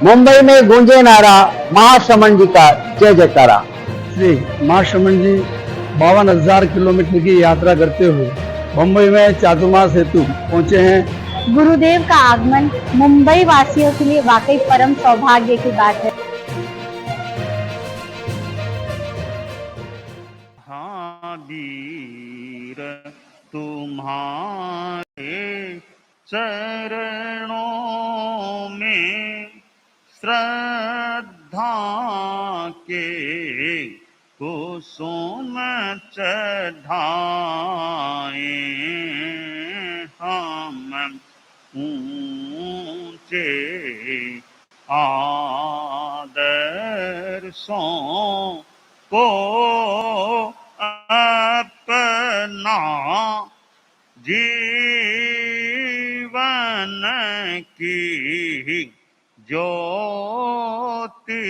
मुंबई में गूंजे नारा महाश्रमण जी का जय जयकारा। श्री महाश्रमण जी 52,000 किलोमीटर की यात्रा करते हुए मुंबई में चातुर्मास हेतु पहुंचे हैं। गुरुदेव का आगमन मुंबई वासियों के लिए वाकई परम सौभाग्य की बात है। हाँ वीर तुम्हारे चरणों में श्रद्धा के कुसुम चढ़ाए हम ऊंचे आदर्शों को अपना जीवन की ज्योति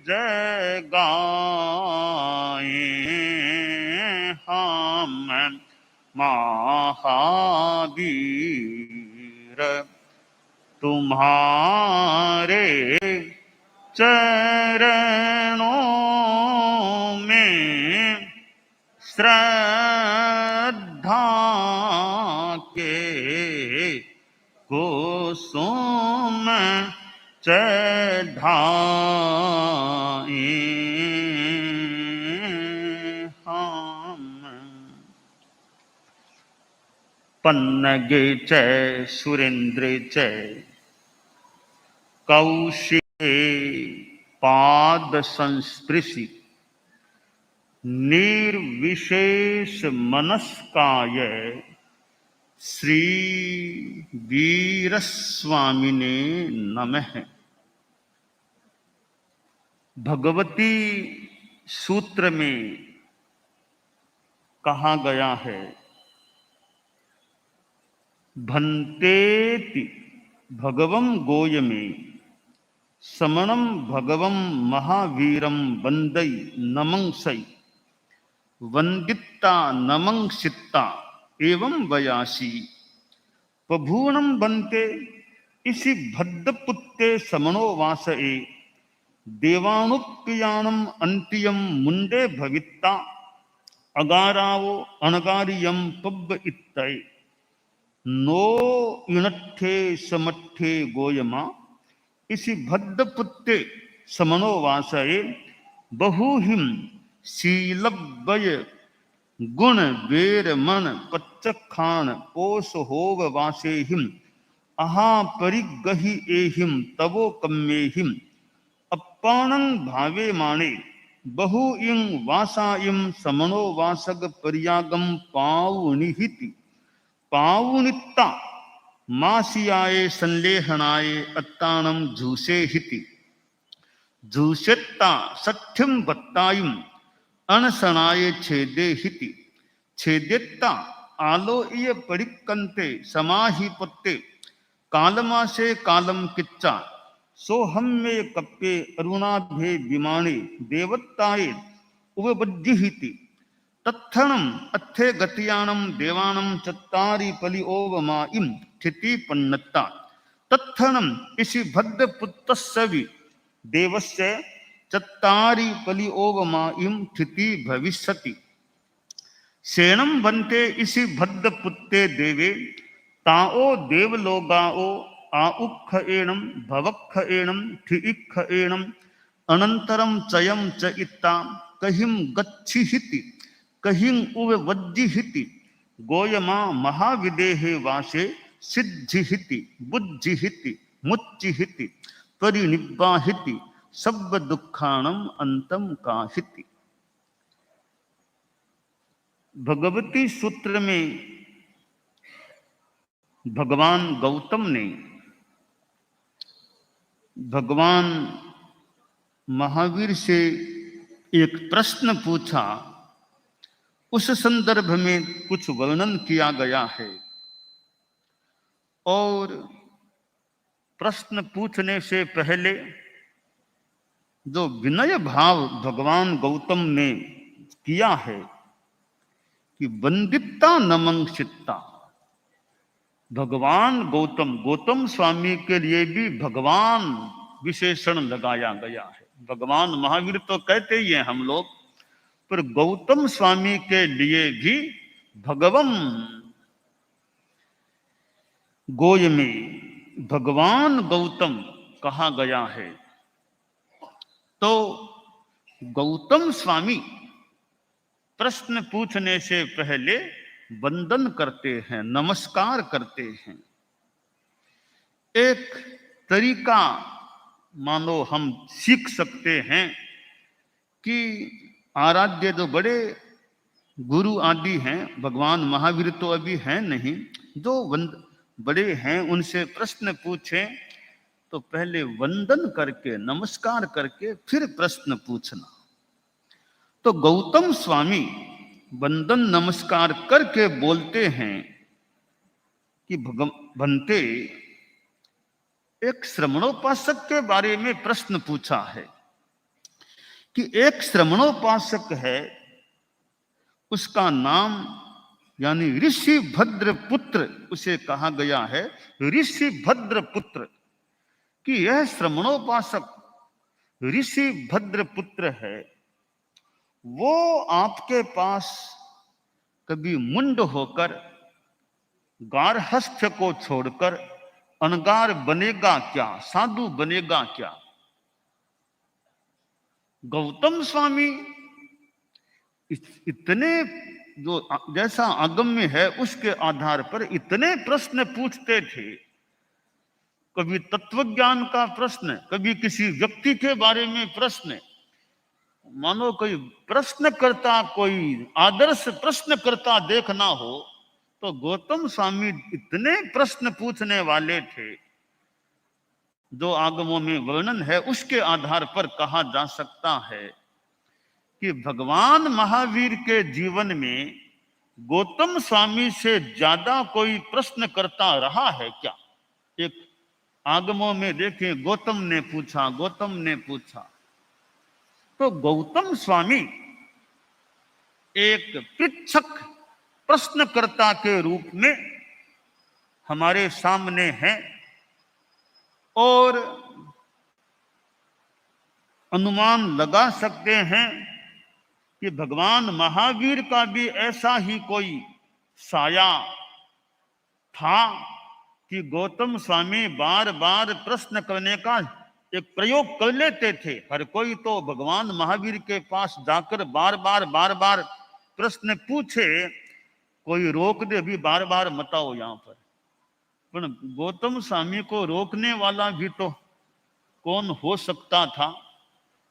जगाए हम महावीर तुम्हारे चरणों में श्रद्धा के कुसुम चढ़ाए हम। पन्नगे च सुरेंद्रे च कौशिके पाद संस्पृशि निर्विशेष मनस्काय श्री वीरस्वामिने नमः। भगवती सूत्र में कहा गया है, भन्तेति भगवं गोयमे समणं भगवं महावीरं वंदई नमंसई वंदिता नमंसिता एवं वयासी प्रभूणं बंते इसी भद्रपुत्ते समणो वासए देवानुप्रियाणम अंतियम मुंडे भवित्ता अगारावो अनगारियम पब्ब इत्तय नो युनट्ठे समट्ठे गोयमा इसी भद्रपुत्ते समनो वासये बहुहिम शीलव्वय गुण वेर मन पच्चखान पोष होव वासेहिम अहा परिगहि एहिम तवो कम्मेहिम अप्पाणं भावे माणे बहु इंग वासाइम समनो वासग पर्यागम पावुनिहिति पावुनित्ता मासियाए संलेहनाए अत्तानम झूसे हिति झूसेत्ता सठ्यम बत्तायुम अनसनाए छेदे हिति छेदेत्ता आलोय परिकंते समाहिपत्ते कालमासे कालम किच्चा सोहम में कप्पे अरुणाभे विमाने देवत्ताए उपबज्जिहिति तत्थणम अथे गतियानम देवानम चत्तारी पलि ओवमा इम स्थिति पन्नत्ता तत्थणम इसी भद्रपुत्रस्सवि देवस्य चत्तारी पलि ओवमा इम स्थिति भविष्यति सेनम बनते इसी भद्रपुत्ते देवे ताओ देवलोगाओ आउक्ख एणम भवक्ख एणम ठिइक्ख एणम अनंतरम चयम च इत्ता कहिम गच्छिहिति कहिं उव वज्जिहिति गोयमा महाविदेहे वासे सिद्धिहिति बुद्धिहिति मुच्चिहिति परिनिब्बाहिति सब दुखाणम अंतम काहिति। भगवती सूत्र में भगवान गौतम ने भगवान महावीर से एक प्रश्न पूछा, उस संदर्भ में कुछ वर्णन किया गया है और प्रश्न पूछने से पहले जो विनय भाव भगवान गौतम ने किया है कि वंदिता नमंसिता, भगवान गौतम स्वामी के लिए भी भगवान विशेषण लगाया गया है। भगवान महावीर तो कहते ही हैं हम लोग, पर गौतम स्वामी के लिए भी भगवम गोय में भगवान गौतम कहा गया है। तो गौतम स्वामी प्रश्न पूछने से पहले वंदन करते हैं, नमस्कार करते हैं। एक तरीका मानो हम सीख सकते हैं कि आराध्य जो बड़े गुरु आदि हैं, भगवान महावीर तो अभी हैं नहीं, जो बड़े हैं उनसे प्रश्न पूछें तो पहले वंदन करके नमस्कार करके फिर प्रश्न पूछना। तो गौतम स्वामी वंदन नमस्कार करके बोलते हैं कि भगवंते, एक श्रमणोपासक के बारे में प्रश्न पूछा है कि एक श्रमणोपासक है, उसका नाम यानी ऋषि भद्र पुत्र उसे कहा गया है, ऋषि भद्र पुत्र, कि यह श्रमणोपासक ऋषि भद्र पुत्र है। वो आपके पास कभी मुंड होकर गार्हस्थ्य को छोड़कर अनगार बनेगा क्या, साधु बनेगा क्या? गौतम स्वामी इतने जो जैसा आगम्य है उसके आधार पर इतने प्रश्न पूछते थे, कभी तत्वज्ञान का प्रश्न, कभी किसी व्यक्ति के बारे में प्रश्न, मानो कोई प्रश्न करता, कोई आदर्श प्रश्न करता देखना हो तो गौतम स्वामी इतने प्रश्न पूछने वाले थे। जो आगमों में वर्णन है उसके आधार पर कहा जा सकता है कि भगवान महावीर के जीवन में गौतम स्वामी से ज्यादा कोई प्रश्न करता रहा है क्या? एक आगमों में देखें, गौतम ने पूछा, गौतम ने पूछा। तो गौतम स्वामी एक पृच्छक प्रश्नकर्ता के रूप में हमारे सामने हैं और अनुमान लगा सकते हैं कि भगवान महावीर का भी ऐसा ही कोई साया था कि गौतम स्वामी बार बार प्रश्न करने का एक प्रयोग कर लेते थे। हर कोई तो भगवान महावीर के पास जाकर बार बार प्रश्न पूछे, कोई रोक दे भी बार बार मत आओ यहाँ पर गौतम स्वामी को रोकने वाला भी तो कौन हो सकता था?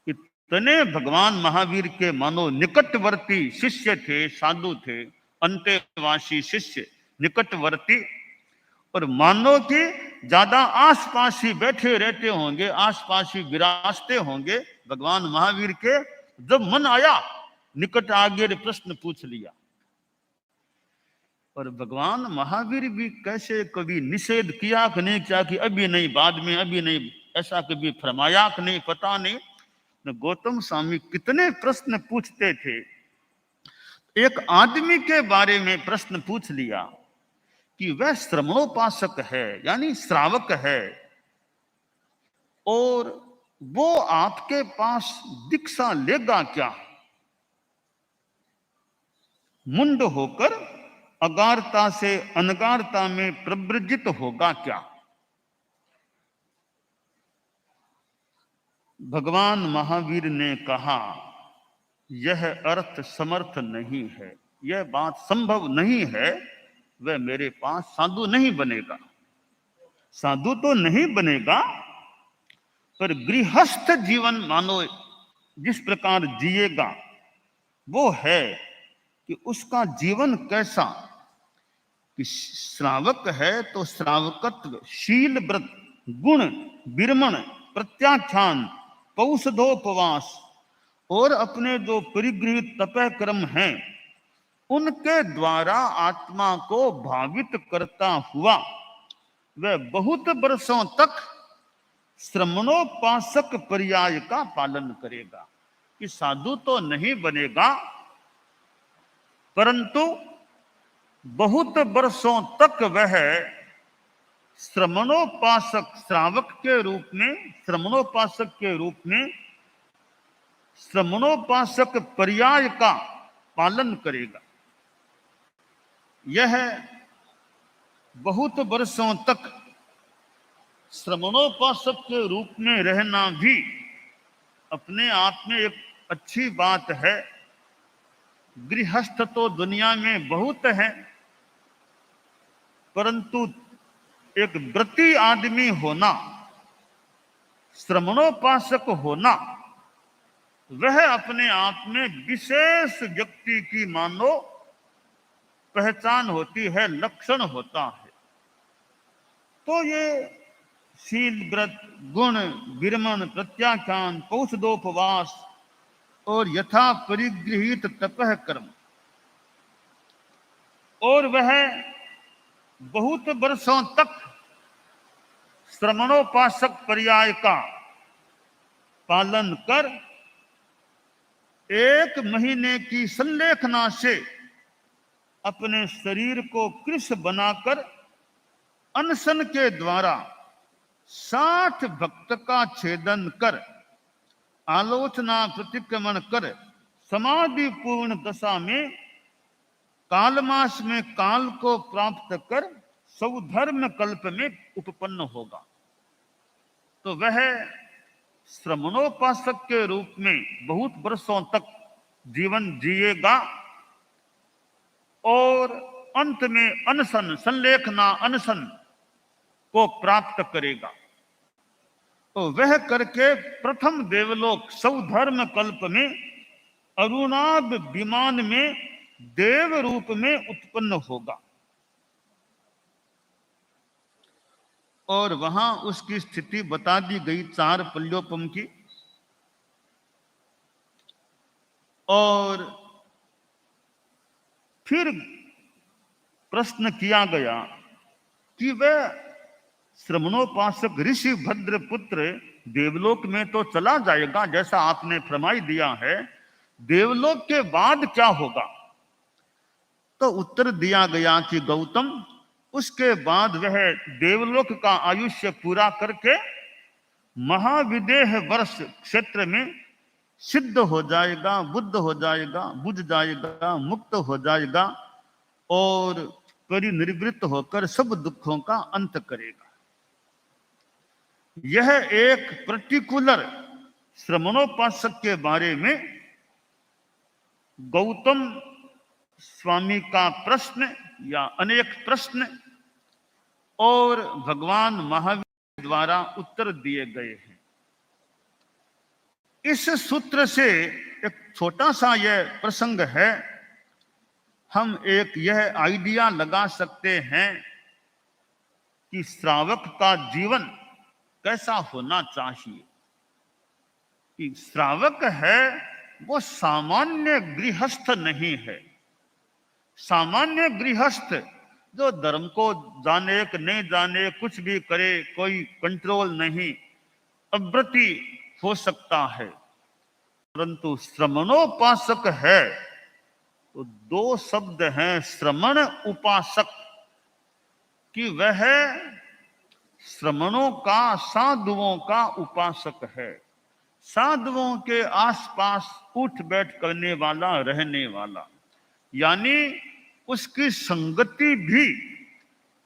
इतने भगवान महावीर के मानो निकटवर्ती शिष्य थे, साधु थे, अंतेवासी शिष्य, निकटवर्ती, और मानो कि ज्यादा आसपास ही बैठे रहते होंगे, आसपास ही विराजते होंगे भगवान महावीर के। जब मन आया निकट आगे प्रश्न पूछ लिया। और भगवान महावीर भी कैसे कभी निषेध किया कि नहीं किया कि अभी नहीं, बाद में, अभी नहीं, ऐसा कभी फरमाया कि नहीं, पता नहीं। गौतम स्वामी कितने प्रश्न पूछते थे। एक आदमी के बारे में प्रश्न पूछ लिया कि वह श्रमणोपासक है यानी श्रावक है और वो आपके पास दीक्षा लेगा क्या? मुंड होकर अगारता से अनगारता में प्रवृजित होगा क्या? भगवान महावीर ने कहा, यह अर्थ समर्थ नहीं है, यह बात संभव नहीं है, वह मेरे पास साधु नहीं बनेगा। साधु तो नहीं बनेगा, पर गृहस्थ जीवन मानो जिस प्रकार जिएगा वो है कि उसका जीवन कैसा, कि श्रावक है तो श्रावकत्व, शील, व्रत, गुण, विरमण, प्रत्याख्यान, पौषधोपवास और अपने जो परिगृहित तपः कर्म हैं उनके द्वारा आत्मा को भावित करता हुआ वह बहुत वर्षों तक श्रमणोपासक पर्याय का पालन करेगा। कि साधु तो नहीं बनेगा, परंतु बहुत वर्षों तक वह श्रमणोपासक श्रावक के रूप में, श्रमणोपासक के रूप में श्रमणोपासक पर्याय का पालन करेगा। यह बहुत वर्षों तक श्रमणोपासक के रूप में रहना भी अपने आप में एक अच्छी बात है। गृहस्थ तो दुनिया में बहुत है, परंतु एक व्रती आदमी होना, श्रमणोपासक होना, वह अपने आप में विशेष व्यक्ति की मानो पहचान होती है, लक्षण होता है। तो ये शील, व्रत, गुण, विरमण, प्रत्याख्यान, पौषदोपवास और यथा परिगृहित तपः कर्म, और वह बहुत वर्षों तक श्रमणोपासक पर्याय का पालन कर 1 महीने की संलेखना से अपने शरीर को कृश बनाकर अनशन के द्वारा 60 भक्त का छेदन कर आलोचना प्रतिक्रमण कर समाधि पूर्ण दशा में कालमास में काल को प्राप्त कर सौधर्म कल्प में उपपन्न होगा। तो वह श्रमणोपासक के रूप में बहुत वर्षों तक जीवन जिएगा और अंत में अनशन, संलेखना अनशन को प्राप्त करेगा। तो वह करके प्रथम देवलोक सौधर्म कल्प में अरुणाभ विमान में देव रूप में उत्पन्न होगा और वहां उसकी स्थिति बता दी गई 4 पल्योपम की। और फिर प्रश्न किया गया कि वह श्रमणोपासक ऋषि भद्र पुत्र देवलोक में तो चला जाएगा जैसा आपने फरमाई दिया है, देवलोक के बाद क्या होगा? तो उत्तर दिया गया कि गौतम, उसके बाद वह देवलोक का आयुष्य पूरा करके महाविदेह वर्ष क्षेत्र में सिद्ध हो जाएगा, बुद्ध हो जाएगा, बुझ जाएगा, मुक्त हो जाएगा और परिनिवृत्त होकर सब दुखों का अंत करेगा। यह एक पर्टिकुलर श्रमणोपासक के बारे में गौतम स्वामी का प्रश्न या अनेक प्रश्न और भगवान महावीर द्वारा उत्तर दिए गए हैं। इस सूत्र से एक छोटा सा यह प्रसंग है, हम एक यह आइडिया लगा सकते हैं कि श्रावक का जीवन कैसा होना चाहिए। कि श्रावक है वो सामान्य गृहस्थ नहीं है। सामान्य गृहस्थ जो धर्म को जाने कि नहीं जाने, कुछ भी करे, कोई कंट्रोल नहीं, अव्रति हो सकता है। परंतु श्रमणोपासक है तो 2 शब्द हैं, श्रमण उपासक, कि वह श्रमणों का, साधुओं का उपासक है। साधुओं के आसपास उठ बैठ करने वाला, रहने वाला, यानी उसकी संगति भी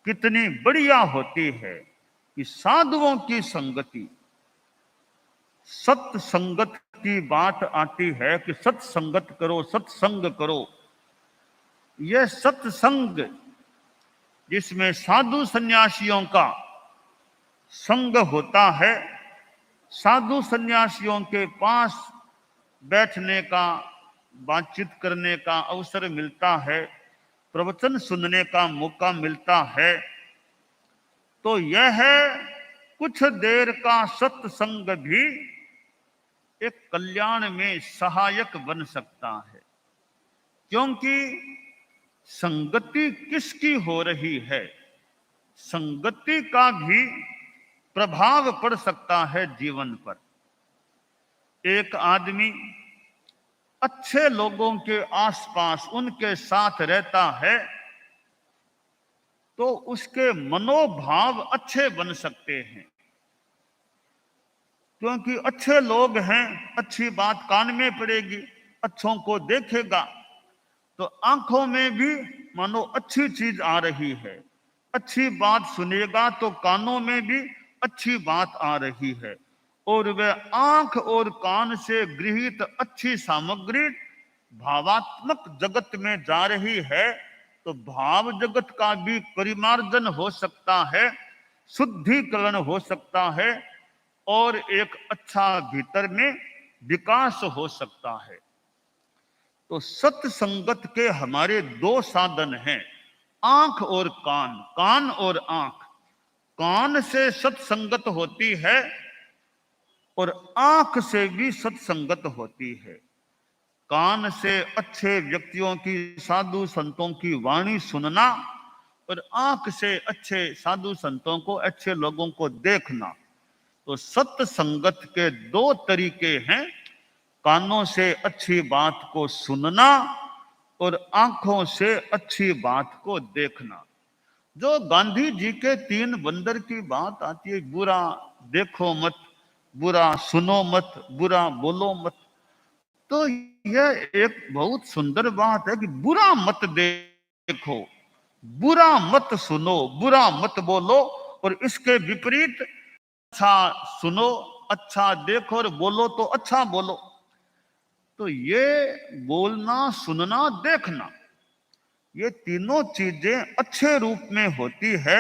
कितनी बढ़िया होती है कि साधुओं की संगति, सत्संगत की बात आती है कि सत्संगत करो, सत्संग करो। यह सत्संग जिसमें साधु सन्यासियों का संग होता है, साधु सन्यासियों के पास बैठने का, बातचीत करने का अवसर मिलता है, प्रवचन सुनने का मौका मिलता है, तो यह कुछ देर का सत्संग भी एक कल्याण में सहायक बन सकता है। क्योंकि संगति किसकी हो रही है, संगति का भी प्रभाव पड़ सकता है जीवन पर। एक आदमी अच्छे लोगों के आसपास उनके साथ रहता है तो उसके मनोभाव अच्छे बन सकते हैं। क्योंकि अच्छे लोग हैं, अच्छी बात कान में पड़ेगी, अच्छों को देखेगा तो आंखों में भी मानो अच्छी चीज आ रही है। अच्छी बात सुनेगा तो कानों में भी अच्छी बात आ रही है, और वह आंख और कान से गृहीत अच्छी सामग्री भावात्मक जगत में जा रही है। तो भाव जगत का भी परिमार्जन हो सकता है, शुद्धिकरण हो सकता है, और एक अच्छा भीतर में विकास हो सकता है। तो सत्संगत के हमारे दो साधन हैं, आंख और कान, कान और आंख। कान से सत्संगत होती है और आंख से भी सत्संगत होती है। कान से अच्छे व्यक्तियों की, साधु संतों की वाणी सुनना, और आंख से अच्छे साधु संतों को, अच्छे लोगों को देखना। तो सत्संगत के दो तरीके हैं, कानों से अच्छी बात को सुनना और आंखों से अच्छी बात को देखना। जो गांधी जी के 3 बंदर की बात आती है, बुरा देखो मत, बुरा सुनो मत, बुरा बोलो मत, तो यह एक बहुत सुंदर बात है कि बुरा मत देखो, बुरा मत सुनो, बुरा मत बोलो, और इसके विपरीत अच्छा सुनो, अच्छा देखो और बोलो तो अच्छा बोलो। तो ये बोलना, सुनना, देखना, ये तीनों चीजें अच्छे रूप में होती है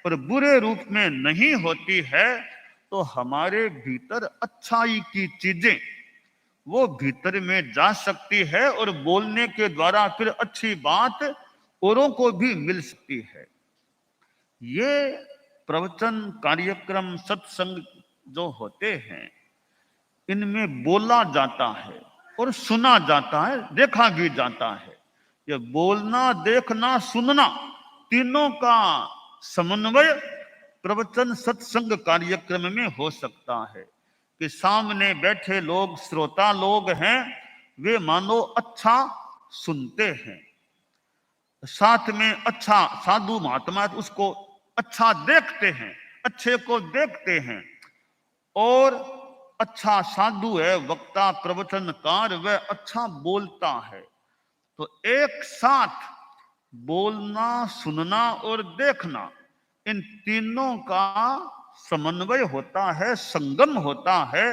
और बुरे रूप में नहीं होती है। तो हमारे भीतर अच्छाई की चीजें वो भीतर में जा सकती है, और बोलने के द्वारा फिर अच्छी बात औरों को भी मिल सकती है। ये प्रवचन, कार्यक्रम, सत्संग जो होते हैं, इनमें बोला जाता है और सुना जाता है, देखा भी जाता है। ये बोलना, देखना, सुनना, तीनों का समन्वय प्रवचन सत्संग कार्यक्रम में हो सकता है कि सामने बैठे लोग, श्रोता लोग हैं, वे मानो अच्छा सुनते हैं, साथ में अच्छा साधु महात्मा उसको अच्छा देखते हैं, अच्छे को देखते हैं, और अच्छा साधु है, वक्ता, प्रवचनकार, वह अच्छा बोलता है। तो एक साथ बोलना, सुनना और देखना, इन तीनों का समन्वय होता है, संगम होता है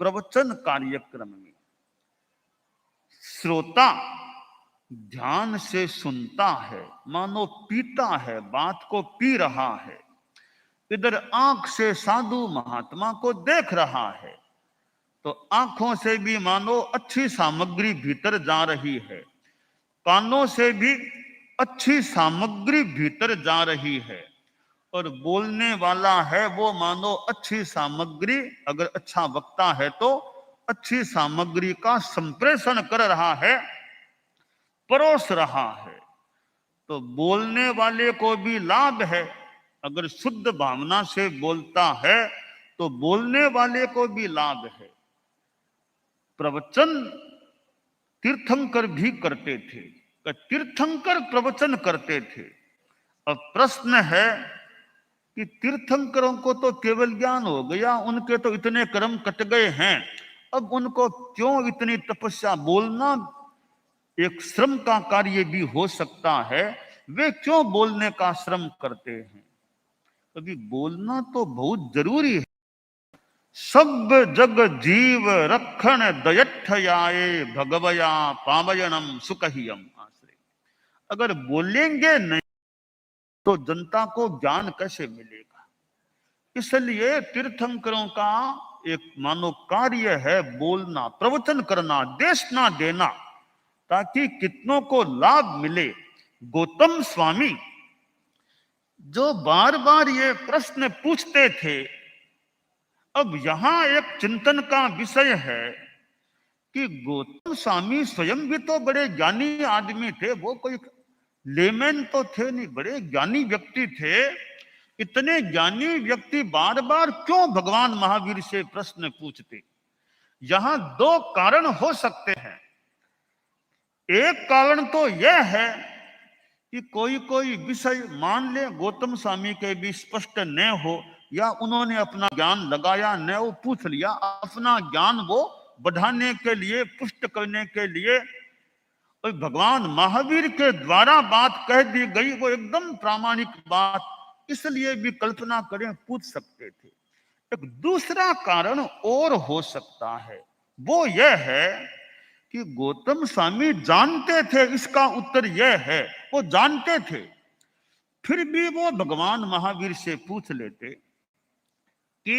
प्रवचन कार्यक्रम में। श्रोता ध्यान से सुनता है, मानो पीता है, बात को पी रहा है। इधर आंख से साधु महात्मा को देख रहा है, तो आंखों से भी मानो अच्छी सामग्री भीतर जा रही है, कानों से भी अच्छी सामग्री भीतर जा रही है, और बोलने वाला है वो मानो अच्छी सामग्री, अगर अच्छा वक्ता है तो अच्छी सामग्री का संप्रेषण कर रहा है, परोस रहा है। तो बोलने वाले को भी लाभ है, अगर शुद्ध भावना से बोलता है तो बोलने वाले को भी लाभ है। प्रवचन तीर्थंकर भी करते थे, तीर्थंकर प्रवचन करते थे। अब प्रश्न है कि तीर्थंकरों को तो केवल ज्ञान हो गया, उनके तो इतने कर्म कट गए हैं, अब उनको क्यों इतनी तपस्या? बोलना एक श्रम का कार्य भी हो सकता है, वे क्यों बोलने का श्रम करते हैं? अभी बोलना तो बहुत जरूरी है। सब जग जीव रखण दयठयाए भगवया पावयणम सुखहियम आश्रय। अगर बोलेंगे नहीं तो जनता को ज्ञान कैसे मिलेगा? इसलिए तीर्थंकरों का एक मानो कार्य है बोलना, प्रवचन करना, देशना देना, ताकि कितनों को लाभ मिले। गौतम स्वामी जो बार बार ये प्रश्न पूछते थे, अब यहां एक चिंतन का विषय है कि गौतम स्वामी स्वयं भी तो बड़े ज्ञानी आदमी थे, वो कोई लेमैन तो थे नहीं, बड़े ज्ञानी व्यक्ति थे। इतने ज्ञानी व्यक्ति बार बार क्यों भगवान महावीर से प्रश्न पूछते? यहां दो कारण हो सकते हैं। एक कारण तो यह है कि कोई कोई विषय मान ले गौतम स्वामी के भी स्पष्ट न हो, या उन्होंने अपना ज्ञान लगाया न, वो पूछ लिया, अपना ज्ञान वो बढ़ाने के लिए, पुष्ट करने के लिए, और भगवान महावीर के द्वारा बात कह दी गई, वो एकदम प्रामाणिक बात, इसलिए भी कल्पना करें पूछ सकते थे। एक दूसरा कारण और हो सकता है, वो यह है कि गौतम स्वामी जानते थे, इसका उत्तर यह है, वो जानते थे, फिर भी वो भगवान महावीर से पूछ लेते कि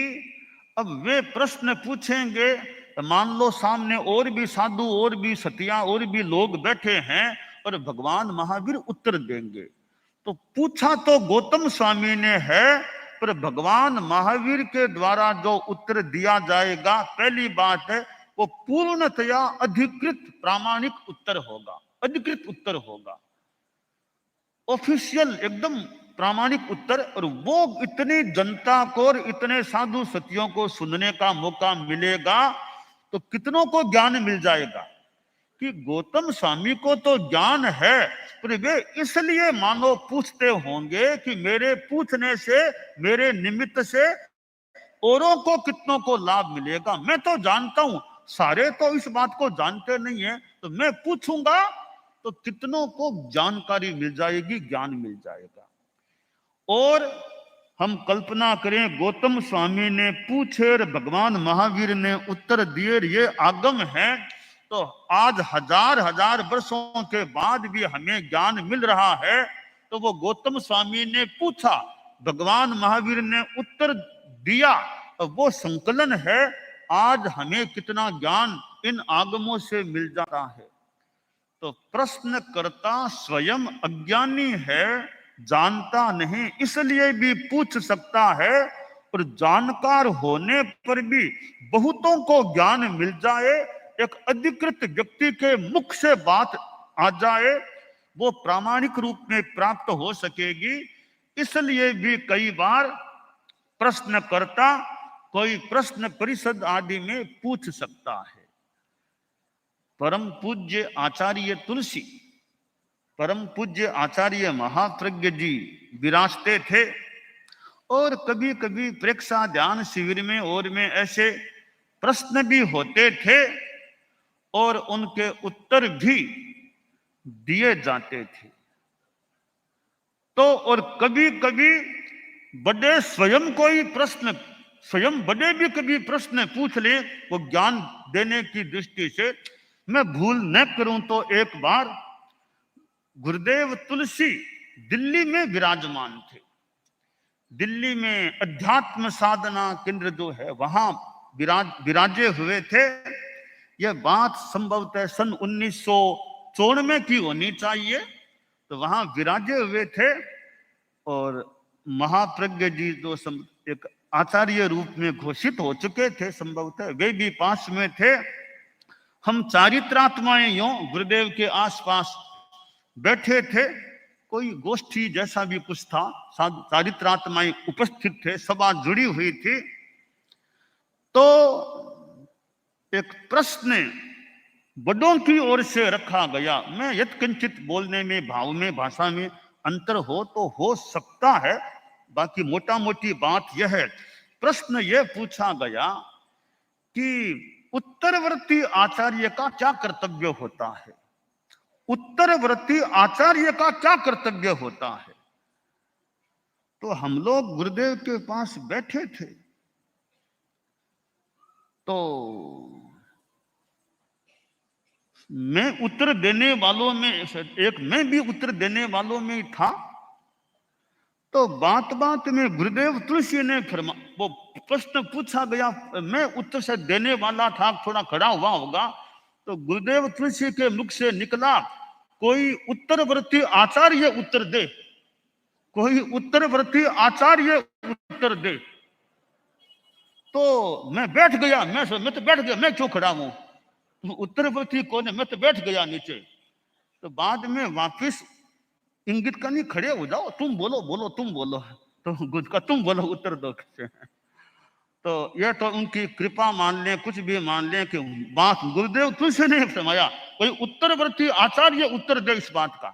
अब वे प्रश्न पूछेंगे, मान लो सामने और भी साधु, और भी सतिया, और भी लोग बैठे हैं, और भगवान महावीर उत्तर देंगे। तो पूछा तो गौतम स्वामी ने है, पर भगवान महावीर के द्वारा जो उत्तर दिया जाएगा, पहली बात है वो पूर्णतया अधिकृत प्रामाणिक उत्तर होगा, अधिकृत उत्तर होगा, ऑफिशियल एकदम प्रामाणिक उत्तर। और वो इतनी जनता को और इतने साधु सतियों को सुनने का मौका मिलेगा, तो कितनों को ज्ञान मिल जाएगा कि गौतम स्वामी को तो ज्ञान है, पर वे इसलिए मानो पूछते होंगे कि मेरे पूछने से, मेरे निमित्त से औरों को कितनों को लाभ मिलेगा। मैं तो जानता हूं, सारे तो इस बात को जानते नहीं है, तो मैं पूछूंगा तो कितनों को जानकारी मिल जाएगी, ज्ञान मिल जाएगा। और हम कल्पना करें गौतम स्वामी ने पूछे और भगवान महावीर ने उत्तर दिए, ये आगम है, तो आज हजार हजार वर्षों के बाद भी हमें ज्ञान मिल रहा है। तो वो गौतम स्वामी ने पूछा, भगवान महावीर ने उत्तर दिया, और वो संकलन है, आज हमें कितना ज्ञान इन आगमों से मिल जाता है। तो प्रश्नकर्ता स्वयं अज्ञानी है, जानता नहीं, इसलिए भी पूछ सकता है, और जानकार होने पर भी बहुतों को ज्ञान मिल जाए, एक अधिकृत व्यक्ति के मुख से बात आ जाए, वो प्रामाणिक रूप में प्राप्त हो सकेगी। इसलिए भी कई बार प्रश्नकर्ता कोई प्रश्न परिषद आदि में पूछ सकता है। परम पूज्य आचार्य तुलसी, परम पूज्य आचार्य महाप्रज्ञ जी विराजते थे, और कभी कभी प्रेक्षा ध्यान शिविर में और में ऐसे प्रश्न भी होते थे, और उनके उत्तर भी दिए जाते थे। तो और कभी कभी बड़े स्वयं कोई प्रश्न, स्वयं बड़े भी कभी प्रश्न पूछ ले, वो ज्ञान देने की दृष्टि से। मैं भूल न करूं तो एक बार गुरुदेव तुलसी दिल्ली में विराजमान थे। दिल्ली में अध्यात्म साधना केंद्र जो है, वहां विराजे हुए थे। यह बात संभवतः सन 1994 की होनी चाहिए। तो वहां विराजे हुए थे, और महाप्रज्ञ जी जो एक आचार्य रूप में घोषित हो चुके थे, संभवतः वे भी पास में थे। हम चारित्रात्माएं यूं गुरुदेव के आसपास बैठे थे, कोई गोष्ठी जैसा भी कुछ था, चारित्रात्माएं उपस्थित थे, सभा जुड़ी हुई थी। तो एक प्रश्न बड़ों की ओर से रखा गया। मैं यत्किंचित बोलने में, भाव में, भाषा में अंतर हो तो हो सकता है, बाकी मोटा मोटी बात यह है। प्रश्न यह पूछा गया कि उत्तरवर्ती आचार्य का क्या कर्तव्य होता है, उत्तरवर्ती आचार्य का क्या कर्तव्य होता है। तो हम लोग गुरुदेव के पास बैठे थे, तो मैं उत्तर देने वालों में एक, मैं भी उत्तर देने वालों में था। तो बात बात में गुरुदेव तुलसी ने वो प्रश्न पूछा गया, मैं उत्तर से देने वाला था, थोड़ा खड़ा हुआ होगा, तो गुरुदेव तुलसी के मुख से निकला, कोई उत्तरवर्ती आचार्य उत्तर दे, कोई उत्तरवर्ती आचार्य उत्तर दे। तो मैं बैठ गया, मैं तो बैठ गया, मैं क्यों खड़ा हूं, उत्तरवर्ती कौन है, मैं तो बैठ गया नीचे। तो बाद में वापिस इंगित का नहीं, खड़े हो जाओ, तुम बोलो बोलो तुम बोलो, तो गुज का तुम बोलो, उत्तर दो। तो यह तो उनकी कृपा मान लें, कुछ भी मान लें कि बात गुरुदेव तुलसी ने फरमाया, कोई उत्तरवर्ती आचार्य उत्तर दे इस बात का।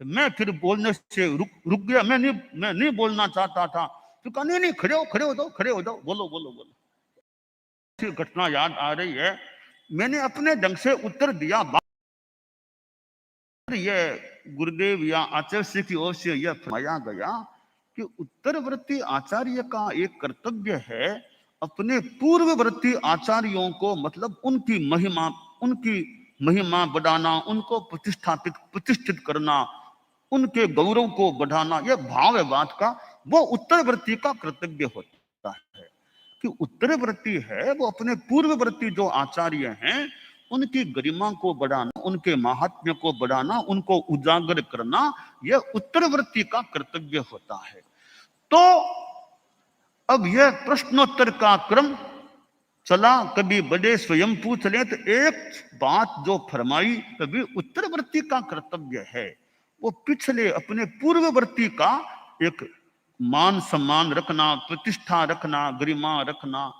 मैं फिर बोलने से रुक गया, मैं नहीं बोलना चाहता था। तो कहा नहीं खड़े हो जाओ, बोलो बोलो बोलो। घटना याद आ रही है, मैंने अपने ढंग से उत्तर दिया। यह गुरुदेव या आचार्य की ओर से यह फरमाया गया कि उत्तरवर्ती आचार्य का एक कर्तव्य है अपने पूर्ववर्ती आचार्यों को, मतलब उनकी महिमा बढ़ाना, उनको प्रतिष्ठित करना, उनके गौरव को बढ़ाना। यह भाव है बात का, वो उत्तरवर्ती का कर्तव्य होता है कि उत्तरवर्ती है वो अपने पूर्ववर्ती जो आचार्य हैं उनकी गरिमा को बढ़ाना, उनके महात्म्य को बढ़ाना, उनको उजागर करना, यह उत्तरवर्ती का कर्तव्य होता है। तो अब यह प्रश्नोत्तर का क्रम चला, कभी बड़े स्वयं पूछ ले, तो एक बात जो फरमाई कभी उत्तरवर्ती का कर्तव्य है वो पिछले अपने पूर्ववर्ती का एक मान सम्मान रखना, प्रतिष्ठा रखना, गरिमा रखना,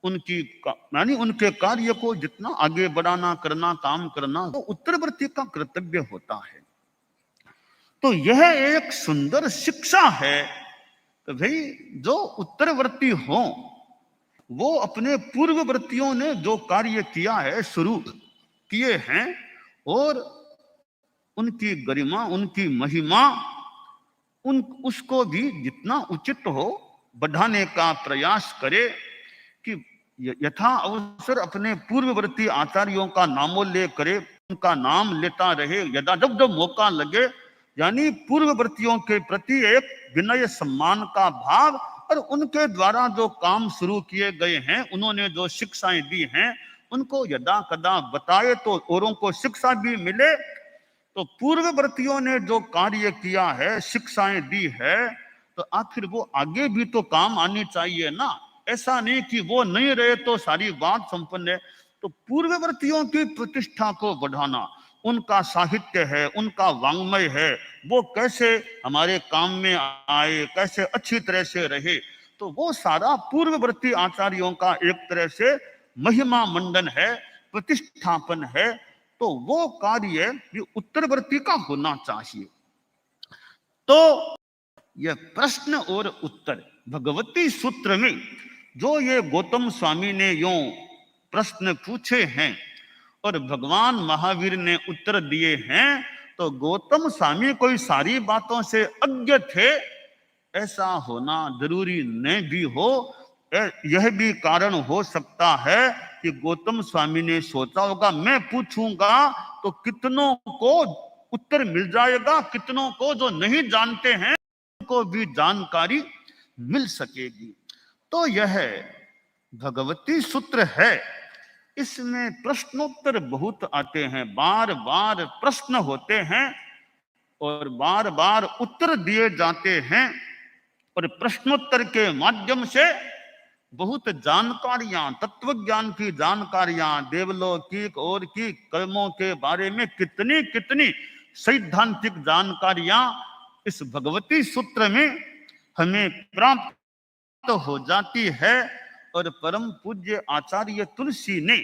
उनकी यानी उनके कार्य को जितना आगे बढ़ाना, करना, काम करना, तो उत्तरवर्ती का कर्तव्य होता है। तो यह एक सुंदर शिक्षा है कि भाई जो उत्तरवर्ती हो वो अपने पूर्ववर्तियों ने जो कार्य किया है, शुरू किए हैं, और उनकी गरिमा, उनकी महिमा, उसको भी जितना उचित हो बढ़ाने का प्रयास करे कि यथा अवसर अपने पूर्ववर्ती आचार्यों का नामोल्लेख करे, उनका नाम लेता रहे यदा जब जब मौका लगे, यानी पूर्ववर्तियों के प्रति एक विनय सम्मान का भाव, और उनके द्वारा जो काम शुरू किए गए हैं, उन्होंने जो शिक्षाएं दी हैं, उनको यदा कदा बताए तो औरों को शिक्षा भी मिले। तो पूर्ववर्तियों ने जो कार्य किया है, शिक्षाएं दी है, तो आखिर वो आगे भी तो काम आनी चाहिए ना। ऐसा नहीं कि वो नहीं रहे तो सारी बात संपन्न है। तो पूर्ववर्तियों की प्रतिष्ठा को बढ़ाना, उनका साहित्य है, उनका वांग्मय है, वो कैसे हमारे काम में आए, कैसे अच्छी तरह से रहे, तो वो सारा पूर्ववर्ती आचार्यों का एक तरह से महिमा मंडन है, प्रतिष्ठापन है। तो वो कार्य ये उत्तरवर्ती का होना चाहिए। तो यह प्रश्न और उत्तर भगवती सूत्र में जो ये गौतम स्वामी ने यूं प्रश्न पूछे हैं और भगवान महावीर ने उत्तर दिए हैं, तो गौतम स्वामी कोई सारी बातों से अज्ञ थे ऐसा होना जरूरी नहीं भी हो। यह भी कारण हो सकता है कि गौतम स्वामी ने सोचा होगा मैं पूछूंगा तो कितनों को उत्तर मिल जाएगा, कितनों को जो नहीं जानते हैं उनको भी जानकारी मिल सकेगी। तो यह भगवती सूत्र है, इसमें प्रश्नोत्तर बहुत आते हैं, बार बार प्रश्न होते हैं और बार बार उत्तर दिए जाते हैं, और प्रश्नोत्तर के माध्यम से बहुत जानकारियां, तत्व ज्ञान की जानकारियां, देवलौकिक और की कर्मों के बारे में कितनी कितनी सैद्धांतिक जानकारियां इस भगवती सूत्र में हमें प्राप्त हो जाती है। और परम पूज्य आचार्य तुलसी ने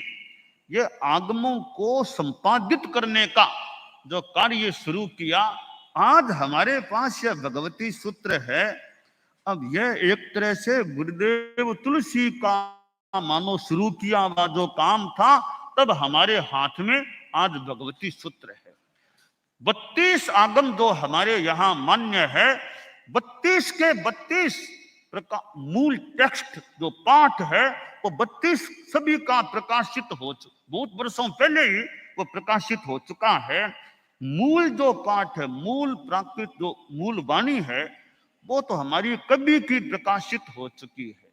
यह आगमों को संपादित करने का जो कार्य शुरू किया, आज हमारे पास यह भगवती सूत्र है। अब यह एक तरह से गुरुदेव तुलसी का मानो शुरू किया हुआ जो काम था, तब हमारे हाथ में आज भगवती सूत्र है। 32 आगम जो हमारे यहाँ मान्य है, 32 के 32 मूल टेक्स्ट जो पाठ है वो 32 सभी का प्रकाशित हो चुका, बहुत वर्षों पहले ही वो प्रकाशित हो चुका है। मूल जो पाठ है, मूल प्राकृत जो मूल वाणी है, वो तो हमारी कभी की प्रकाशित हो चुकी है।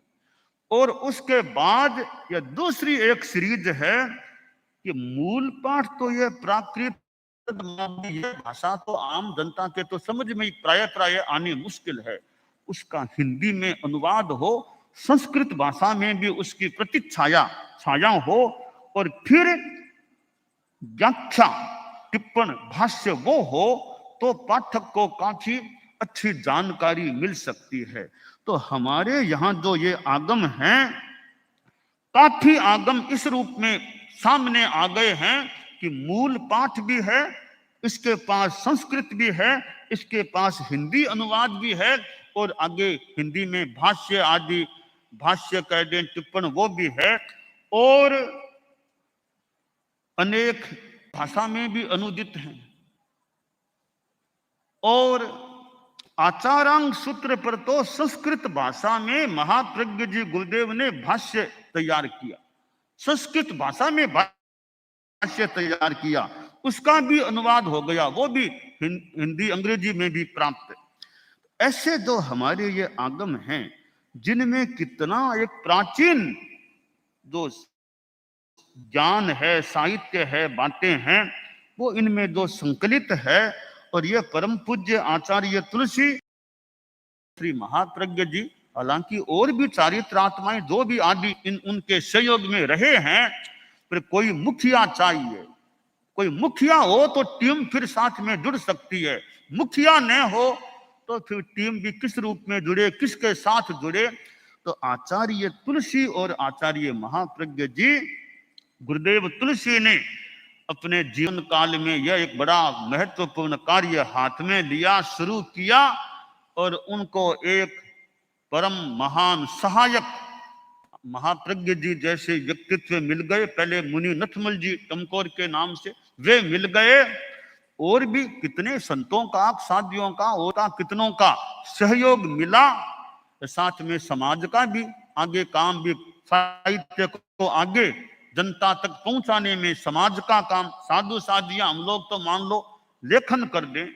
और उसके बाद यह दूसरी एक सीरीज है कि मूल पाठ तो यह प्राकृत भाषा तो आम जनता के तो समझ में प्राय आनी मुश्किल है, उसका हिंदी में अनुवाद हो, संस्कृत भाषा में भी उसकी छाया हो, और फिर व्याख्या टिप्पण भाष्य वो हो, तो पाठक को काफी अच्छी जानकारी मिल सकती है। तो हमारे यहाँ जो ये आगम हैं, काफी आगम इस रूप में सामने आ गए हैं कि मूल पाठ भी है, इसके पास संस्कृत भी है, इसके पास हिंदी अनुवाद भी है, और आगे हिंदी में भाष्य आदि, भाष्य कह दें, टिप्पण, वो भी है, और अनेक भाषा में भी अनुदित हैं। और आचारांग सूत्र पर तो संस्कृत भाषा में महाप्रज्ञ जी गुरुदेव ने भाष्य तैयार किया, संस्कृत भाषा में भाष्य तैयार किया, उसका भी अनुवाद हो गया, वो भी हिंदी अंग्रेजी में भी प्राप्त है। ऐसे जो हमारे ये आगम हैं, जिनमें कितना एक प्राचीन जो ज्ञान है, साहित्य है, बातें हैं, वो इनमें जो संकलित है। और ये परम पूज्य आचार्य तुलसी श्री महाप्रज्ञ जी, हालांकि और भी चारित्रात्माएं जो भी आदि इन उनके सहयोग में रहे हैं, पर कोई मुखिया चाहिए, कोई मुखिया हो तो टीम फिर साथ में जुड़ सकती है, मुखिया न हो तो फिर टीम भी किस रूप में जुड़े, किसके साथ जुड़े। तो आचार्य तुलसी और आचार्य महाप्रज्ञ जी, गुरुदेव तुलसी ने अपने जीवन काल में यह एक बड़ा महत्वपूर्ण कार्य हाथ में लिया, शुरू किया, और उनको एक परम महान सहायक महाप्रज्ञ जी जैसे व्यक्तित्व मिल गए। पहले मुनि नथमल जी टमकोर के नाम से वे मिल गए, और भी कितने संतों का, साधियों का, और कितनों का सहयोग मिला। साथ में समाज का भी आगे काम, भी साहित्य को आगे जनता तक पहुंचाने में समाज का काम, साधु साधियां हम लोग तो मान लो लेखन कर दें,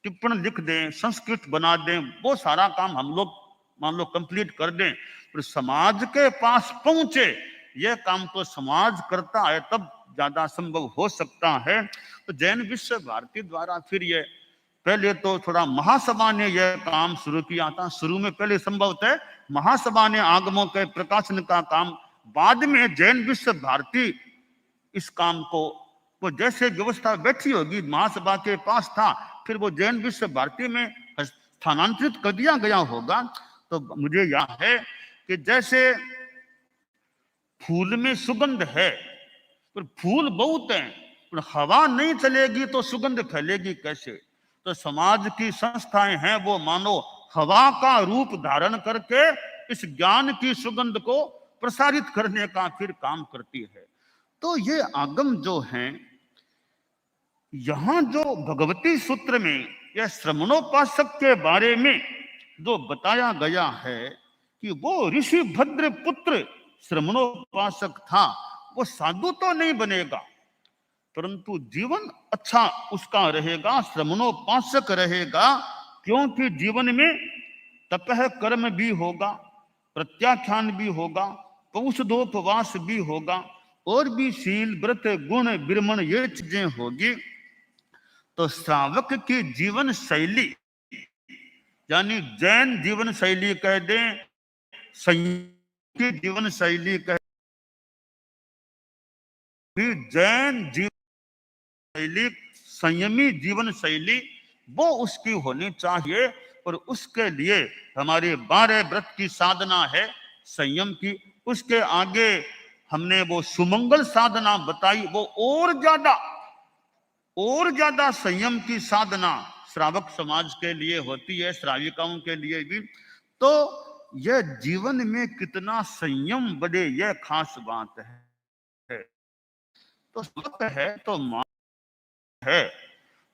टिप्पण लिख दें, संस्कृत बना दें, वो सारा काम हम लोग मान लो कंप्लीट कर दें, पर समाज के पास पहुंचे यह काम तो समाज करता है, तब ज्यादा संभव हो सकता है। तो जैन विश्व भारती द्वारा फिर ये पहले तो थोड़ा महासभा ने यह काम शुरू किया था, शुरू में पहले संभवतः महासभा ने आगमों के प्रकाशन का काम, बाद में जैन विश्व भारती इस काम को, वो जैसे व्यवस्था बैठी होगी महासभा के पास था, फिर वो जैन विश्व भारती में स्थानांतरित कर दिया गया होगा। तो मुझे याद है कि जैसे फूल में सुगंध है, पर फूल बहुत हैं, पर हवा नहीं चलेगी तो सुगंध फैलेगी कैसे। तो समाज की संस्थाएं हैं, वो मानो हवा का रूप धारण करके इस ज्ञान की सुगंध को प्रसारित करने का फिर काम करती है। तो ये आगम जो हैं, यहां जो भगवती सूत्र में यह श्रमणोपासक के बारे में जो बताया गया है कि वो ऋषि भद्र पुत्र श्रमणोपासक था, वो साधु तो नहीं बनेगा, परंतु जीवन अच्छा उसका रहेगा, श्रमणोपासक रहेगा, क्योंकि जीवन में तपह कर्म भी होगा, प्रत्याख्यान भी होगा, पौषधोपवास भी होगा, और भी शील व्रत गुण बिरमण ये चीजें होगी। तो श्रावक की जीवन शैली, यानी जैन जीवन शैली कह दें, की जीवन शैली कह, जैन जीवन शैली, संयमी जीवन शैली, वो उसकी होनी चाहिए। और उसके लिए हमारे 12 व्रत की साधना है संयम की, उसके आगे हमने वो सुमंगल साधना बताई, वो और ज्यादा संयम की साधना श्रावक समाज के लिए होती है, श्राविकाओं के लिए भी। तो यह जीवन में कितना संयम बढ़े, यह खास बात है। तो श्रावक है तो मां है,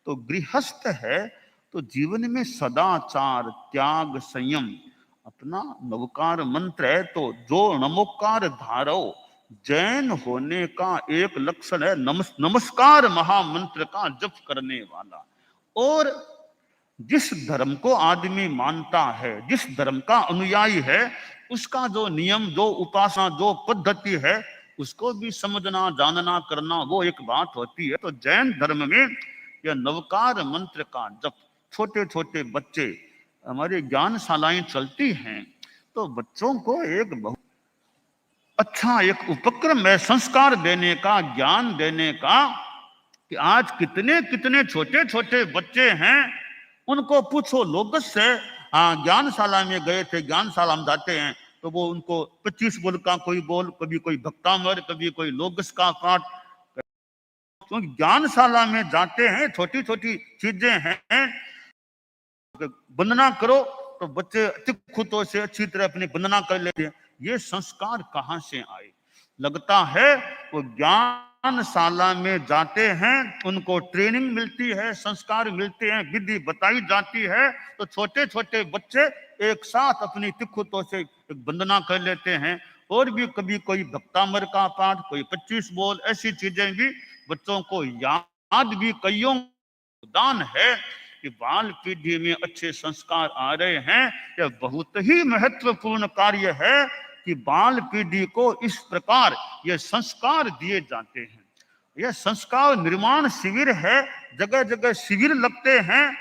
तो गृहस्थ है, तो जीवन में सदाचार, त्याग, संयम अपना नवकार मंत्र है। तो जो नमोकार धारो, जैन होने का एक लक्षण है नमस्कार महामंत्र का जप करने वाला। और जिस धर्म को आदमी मानता है, जिस धर्म का अनुयायी है, उसका जो नियम, जो उपासना, जो पद्धति है, उसको भी समझना, जानना, करना, वो एक बात होती है। तो जैन धर्म में यह नवकार मंत्र का जप, छोटे छोटे बच्चे, हमारी ज्ञानशालाएं चलती हैं, तो बच्चों को एक बहुत अच्छा एक उपक्रम है संस्कार देने का, ज्ञान देने का, कि आज कितने कितने छोटे छोटे बच्चे हैं, उनको पूछो लोगस से, हाँ ज्ञानशाला में गए थे, ज्ञानशाला में जाते हैं, तो वो उनको 25 बोल का कोई बोल, कभी कोई भक्तामर, कभी कोई लोगस का पाठ, क्योंकि ज्ञानशाला में जाते हैं, छोटी छोटी चीजें हैं, वंदना करो तो बच्चे खुदों से अच्छी तरह अपनी वंदना कर लेते हैं। ये संस्कार कहाँ से आए? लगता है वो ज्ञानशाला में जाते हैं, उनको ट्रेनिंग मिलती है, संस्कार मिलते हैं, विधि बताई जाती है, तो छोटे छोटे बच्चे एक साथ अपनी तिखुतों से वंदना कर लेते हैं। और भी कभी कोई भक्तामर का पाठ, कोई 25 बोल, ऐसी चीजें भी बच्चों को याद भी कईयों दान है कि बाल पीढ़ी में अच्छे संस्कार आ रहे हैं। यह बहुत ही महत्वपूर्ण कार्य है कि बाल पीढ़ी को इस प्रकार ये संस्कार दिए जाते हैं। यह संस्कार निर्माण शिविर है, जगह जगह शिविर लगते हैं,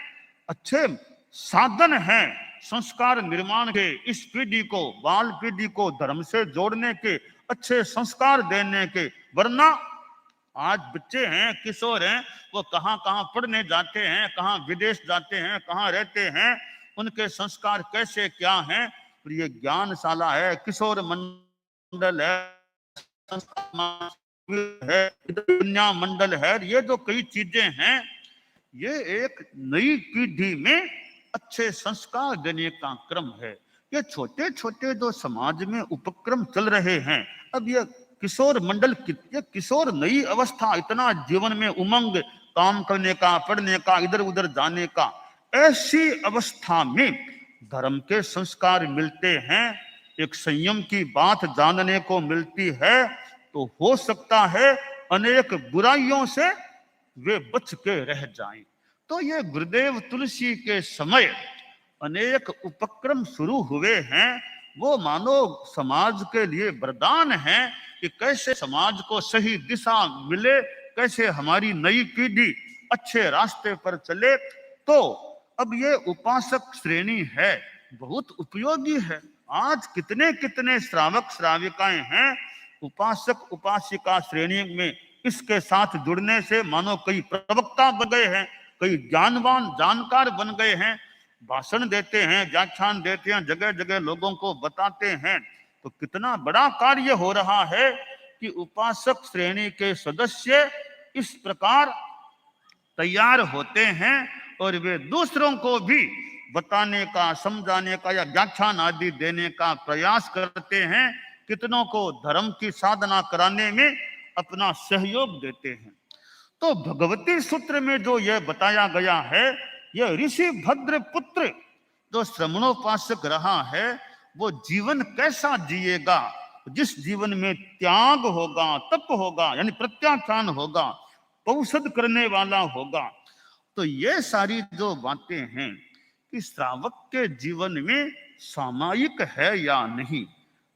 अच्छे साधन हैं संस्कार निर्माण के, इस पीढ़ी को, बाल पीढ़ी को धर्म से जोड़ने के, अच्छे संस्कार देने के। वरना आज बच्चे हैं, किशोर हैं, वो कहाँ कहाँ पढ़ने जाते हैं, कहाँ विदेश जाते हैं, कहाँ रहते हैं, उनके संस्कार कैसे क्या हैं। ये ज्ञानशाला है, किशोर मंडल है, कन्या मंडल है, ये जो कई चीजें हैं, ये एक नई पीढ़ी में अच्छे संस्कार देने का क्रम है। ये छोटे छोटे जो समाज में उपक्रम चल रहे हैं, अब ये किशोर मंडल, ये किशोर नई अवस्था, इतना जीवन में उमंग, काम करने का, पढ़ने का, इधर उधर जाने का, ऐसी अवस्था में धर्म के संस्कार मिलते हैं, एक संयम की बात जानने को मिलती है, तो हो सकता है अनेक बुराइयों से वे बच के रह जाएं। तो ये गुरुदेव तुलसी के समय अनेक उपक्रम शुरू हुए हैं, वो मानव समाज के लिए वरदान है कि कैसे समाज को सही दिशा मिले, कैसे हमारी नई पीढ़ी अच्छे रास्ते पर चले। तो अब ये उपासक श्रेणी है, बहुत उपयोगी है। आज कितने कितने श्रावक श्राविकाएं हैं उपासक उपासिका श्रेणी में, इसके साथ जुड़ने से मानो कई प्रवक्ता बन गए हैं, कई ज्ञानवान जानकार बन गए हैं, भाषण देते हैं, व्याख्यान देते हैं, जगह जगह लोगों को बताते हैं। तो कितना बड़ा कार्य हो रहा है कि उपासक श्रेणी के सदस्य इस प्रकार तैयार होते हैं और वे दूसरों को भी बताने का, समझाने का या व्याख्यान आदि देने का प्रयास करते हैं, कितनों को धर्म की साधना कराने में अपना सहयोग देते हैं। तो भगवती सूत्र में जो यह बताया गया है, यह ऋषि भद्र पुत्र जो श्रमणोपासक रहा है, वो जीवन कैसा जिएगा, जिस जीवन में त्याग होगा, तप होगा, यानी प्रत्याख्यान होगा, पौषध करने वाला होगा। तो ये सारी जो बातें हैं कि श्रावक के जीवन में सामायिक है या नहीं।